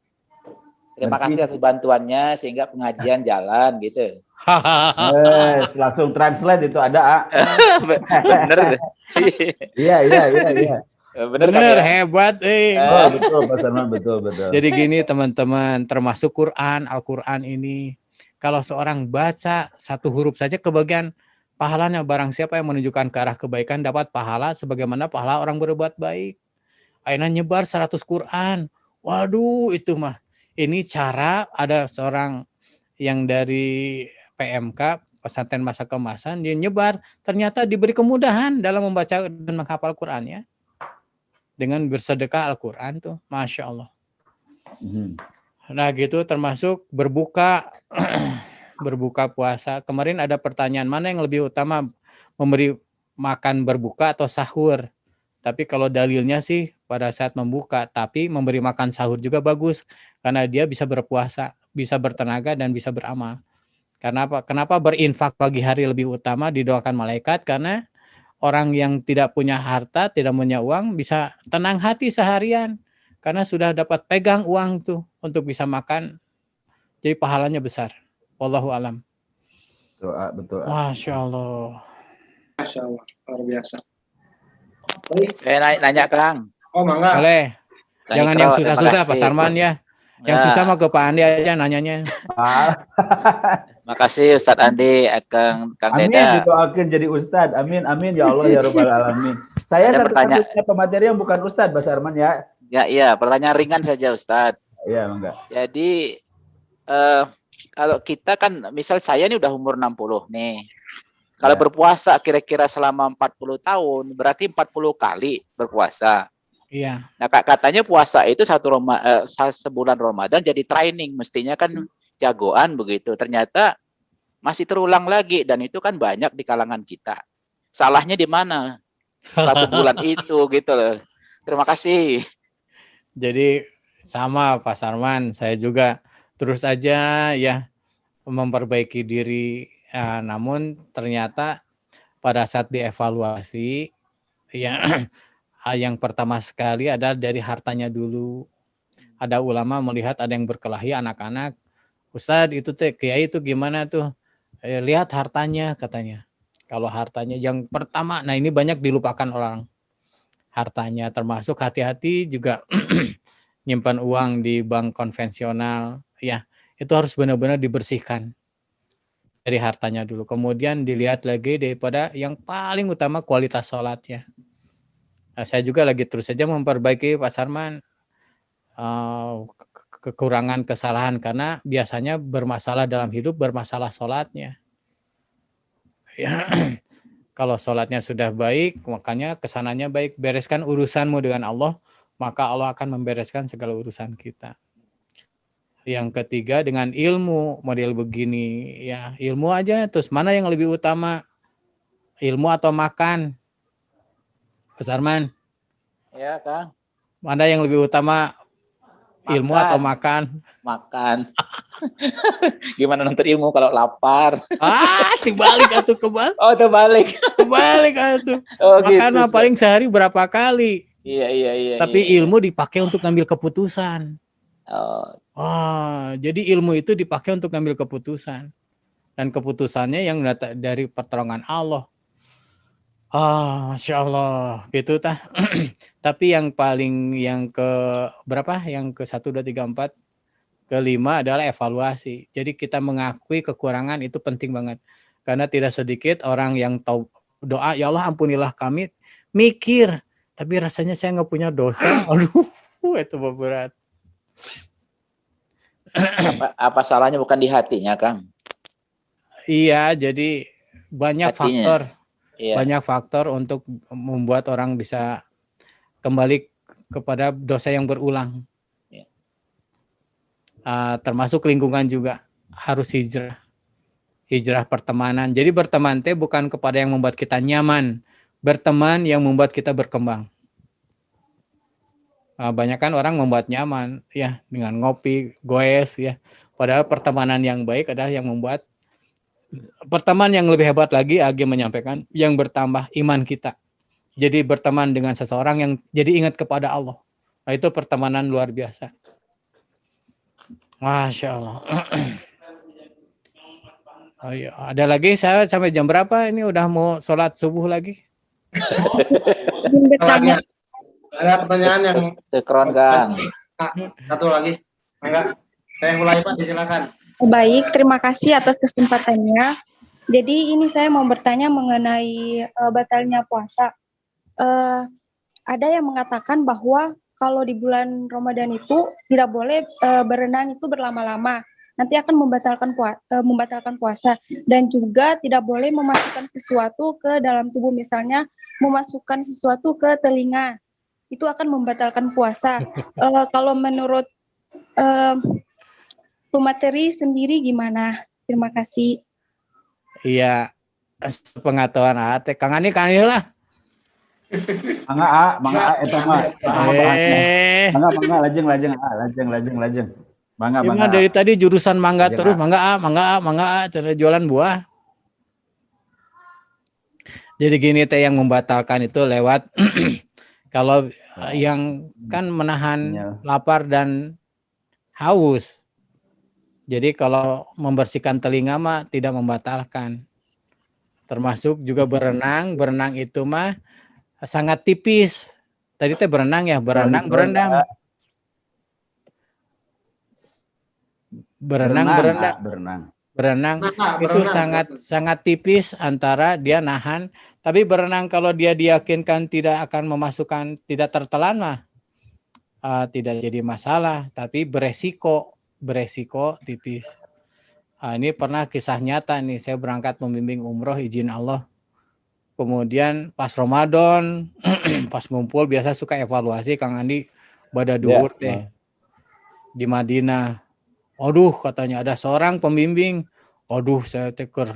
Terima Ngerti. kasih atas bantuannya sehingga pengajian jalan gitu. Langsung translate itu ada. Bener. Iya. Bener, Kang, Bener, ya? hebat. Oh, betul Pak Sarman, betul. Jadi gini teman-teman, termasuk Al-Quran ini, kalau seorang baca satu huruf saja kebagian pahalanya, barang siapa yang menunjukkan ke arah kebaikan dapat pahala sebagaimana pahala orang berbuat baik. Aina nyebar 100 Quran. Waduh, itu mah. Ini cara ada seorang yang dari PMK, pesantren masa kemasan, dia nyebar, ternyata diberi kemudahan dalam membaca dan menghafal Quran ya. Dengan bersedekah Al-Quran tuh, Masya Allah. Nah gitu, termasuk berbuka, berbuka puasa. Kemarin ada pertanyaan, mana yang lebih utama, memberi makan berbuka atau sahur? Tapi kalau dalilnya sih pada saat membuka, tapi memberi makan sahur juga bagus, karena dia bisa berpuasa, bisa bertenaga dan bisa beramal. Karena apa? Kenapa berinfak pagi hari lebih utama didoakan malaikat? Karena orang yang tidak punya harta, tidak punya uang, bisa tenang hati seharian. Karena sudah dapat pegang uang tuh untuk bisa makan. Jadi pahalanya besar. Wallahu alam. Betul. Masya Allah. Masya Allah, luar biasa. Baik. Saya nanya, Kang. Oh, mangga. Boleh. Kang Jangan Ikro, yang terima susah-susah, Pak kasih. Sarman ya. Yang Ya. susah mah ke Pak Andi aja nanyanya. Makasih Ustadz Andi, Kang Amin, Deda. didoakan jadi Ustadz. Amin ya Allah ya Rabbal Alamin. Saya Ada satu-satunya pemateri yang bukan Ustadz, Mas Arman ya. Ya, iya, pertanyaan ringan saja Ustadz. Iya, enggak. Jadi kalau kita kan, misal saya ini udah umur 60 nih. Kalau Ya. berpuasa kira-kira selama 40 tahun, berarti 40 kali berpuasa. Iya. Nah, katanya puasa itu sebulan Ramadan jadi training, mestinya kan jagoan begitu. Ternyata masih terulang lagi dan itu kan banyak di kalangan kita. Salahnya di mana? 1 bulan itu gitu loh. Terima kasih. Jadi sama Pak Sarman, saya juga terus aja ya memperbaiki diri. Ya, namun ternyata pada saat dievaluasi ya yang pertama sekali adalah dari hartanya dulu. Ada ulama melihat ada yang berkelahi anak-anak, Ustadz itu kiai itu gimana tuh? Lihat hartanya katanya. Kalau hartanya yang pertama, nah ini banyak dilupakan orang. Hartanya termasuk hati-hati juga nyimpan uang di bank konvensional, ya itu harus benar-benar dibersihkan dari hartanya dulu. Kemudian dilihat lagi daripada yang paling utama kualitas sholatnya. Nah, saya juga lagi terus saja memperbaiki Pak Sarman kekurangan kesalahan karena biasanya bermasalah dalam hidup, bermasalah sholatnya. Ya, kalau sholatnya sudah baik, makanya kesananya baik. Bereskan urusanmu dengan Allah, maka Allah akan membereskan segala urusan kita. Yang ketiga dengan ilmu, model begini, ya ilmu aja. Terus mana yang lebih utama, ilmu atau makan? Mas Arman? Ya, Kang. Mana yang lebih utama, ilmu atau makan? Makan. Gimana nuntut ilmu kalau lapar? Dibalik atuh kebalik. Oh, terbalik. Kebalik atuh. Oh, Makan gitu. paling sehari berapa kali? Iya. Tapi iya. ilmu dipakai untuk ngambil keputusan. Oh, Jadi ilmu itu dipakai untuk ngambil keputusan. Dan keputusannya yang dari pertolongan Allah. Masya Allah. Gitu tah. Tapi yang ke berapa? Yang ke 1, 2, 3, 4. Kelima adalah evaluasi. Jadi kita mengakui kekurangan itu penting banget. Karena tidak sedikit orang yang tahu doa, ya Allah ampunilah kami. Mikir. Tapi rasanya saya nggak punya dosa. Aduh, itu berat. apa salahnya bukan di hatinya, Kang? Iya, jadi banyak Hatinya. faktor. Iya. Banyak faktor untuk membuat orang bisa kembali kepada dosa yang berulang. Iya. Termasuk lingkungan juga harus hijrah pertemanan. Jadi berteman bukan kepada yang membuat kita nyaman, berteman yang membuat kita berkembang. Banyak kan orang membuat nyaman ya dengan ngopi, goes ya. Padahal pertemanan yang baik adalah yang membuat pertemanan yang lebih hebat lagi. Agi menyampaikan yang bertambah iman kita. Jadi berteman dengan seseorang yang jadi ingat kepada Allah. Nah, itu pertemanan luar biasa. Masya Allah. Oh iya, ada lagi saya sampai jam berapa ini udah mau sholat subuh lagi? Bertanya. Ada pertanyaan yang Sekron, Kang. satu lagi. Enggak. Saya mulai Pak, silakan. Baik, terima kasih atas kesempatannya. Jadi ini saya mau bertanya mengenai batalnya puasa. Ada yang mengatakan bahwa kalau di bulan Ramadan itu tidak boleh berenang itu berlama-lama. Nanti akan membatalkan puasa. Dan juga tidak boleh memasukkan sesuatu ke dalam tubuh. Misalnya memasukkan sesuatu ke telinga. Itu akan membatalkan puasa. Kalau menurut pemateri sendiri gimana? Terima kasih. Iya, pengetahuan ate. Kang Ani lah. Mangga eta mah. Mangga lajeng. Mangga. Emang dari tadi jurusan mangga lajeng, terus mangga cara jualan buah. Jadi gini teh yang membatalkan itu lewat kalau yang kan menahan lapar dan haus. Jadi kalau membersihkan telinga mah tidak membatalkan. Termasuk juga berenang itu mah sangat tipis. Tadi teh berenang ya, berendam. Berenang itu sangat tipis antara dia nahan. Tapi berenang kalau dia diyakinkan tidak akan memasukkan, tidak tertelan mah tidak jadi masalah. Tapi beresiko tipis. Ini pernah kisah nyata nih, saya berangkat membimbing umroh izin Allah. Kemudian pas Ramadan, pas ngumpul biasa suka evaluasi Kang Andi pada duhur deh di Madinah. Aduh katanya ada seorang pembimbing. Aduh saya teker.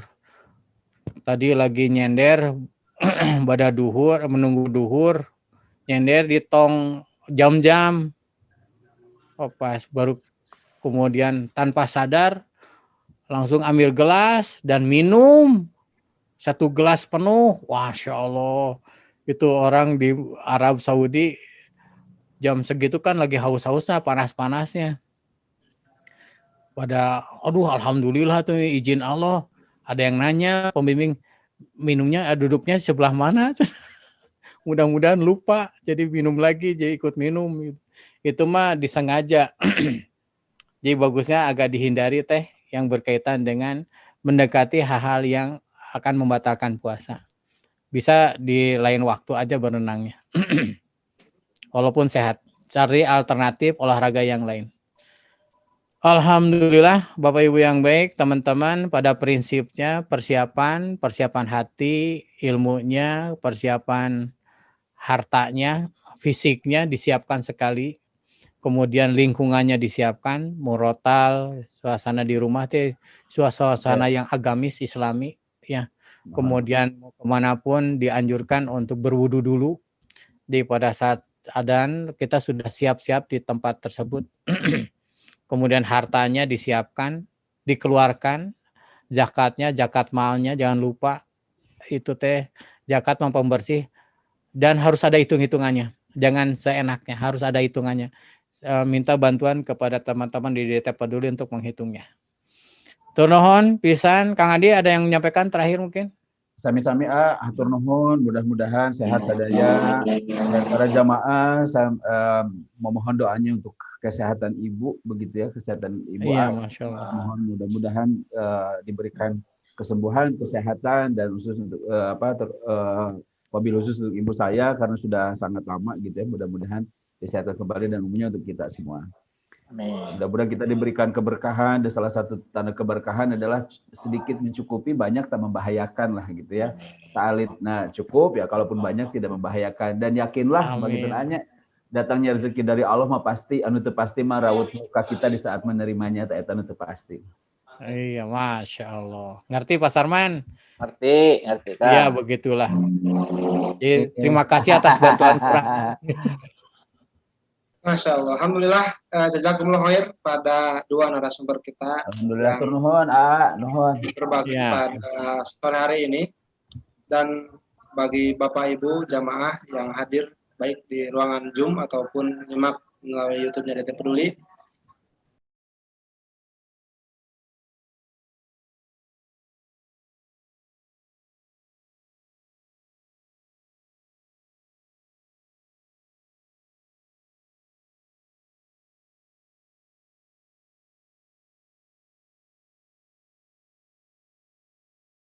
Tadi lagi nyender pada duhur, menunggu duhur, nyender di tong jam-jam. Pas baru kemudian tanpa sadar langsung ambil gelas dan minum 1 gelas penuh. Masya Allah, itu orang di Arab Saudi jam segitu kan lagi haus-hausnya, panas-panasnya. Aduh alhamdulillah tuh izin Allah. Ada yang nanya pembimbing minumnya duduknya sebelah mana? Mudah-mudahan lupa jadi minum lagi, jadi ikut minum. Itu mah disengaja. Jadi bagusnya agak dihindari teh yang berkaitan dengan mendekati hal-hal yang akan membatalkan puasa. Bisa di lain waktu aja berenangnya. Walaupun sehat. Cari alternatif olahraga yang lain. Alhamdulillah Bapak Ibu yang baik, teman-teman, pada prinsipnya persiapan hati, ilmunya, persiapan hartanya, fisiknya disiapkan sekali. Kemudian lingkungannya disiapkan, murotal, suasana di rumah teh suasana yang agamis Islami ya. Kemudian kemanapun dianjurkan untuk berwudu dulu. Di pada saat adzan kita sudah siap-siap di tempat tersebut. Kemudian hartanya disiapkan, dikeluarkan, zakatnya, zakat malnya jangan lupa. Itu teh zakat pembersih dan harus ada hitung-hitungannya. Jangan seenaknya, harus ada hitungannya. Minta bantuan kepada teman-teman di DT Peduli untuk menghitungnya. Tur nuhun pisan, Kang Andi ada yang menyampaikan terakhir mungkin? Sami-sami hatur nuhun, mudah-mudahan sehat sadaya dan para jamaah memohon doanya untuk kesehatan ibu begitu ya, kesehatan ibu. Iya, Masya Allah. Mohon mudah-mudahan diberikan kesembuhan, kesehatan dan khusus untuk wabil khusus untuk ibu saya karena sudah sangat lama gitu ya. Mudah-mudahan kesehatan kembali dan umumnya untuk kita semua. Amin. Mudah-mudahan kita diberikan keberkahan dan salah satu tanda keberkahan adalah sedikit mencukupi, banyak tak membahayakan lah gitu ya. Ta'alit, nah cukup ya, kalaupun banyak tidak membahayakan dan yakinlah begitu nanya datangnya rezeki dari Allah mah pasti anu teu pasti mah raut muka kita di saat menerimanya tak eta anu teu pasti. Iya, Masya Allah. Ngerti Pak Sarman? Ngerti Kang. Ya, begitulah. Jadi, terima kasih atas bantuan kurang. Masya Allah. Alhamdulillah, jazakumullah khair pada dua narasumber kita Alhamdulillah, yang nuhun, nuhun. berbagi Ya. pada sore hari ini. Dan bagi Bapak Ibu jamaah yang hadir baik di ruangan Zoom ataupun nyimak melalui YouTube-nya DT Peduli,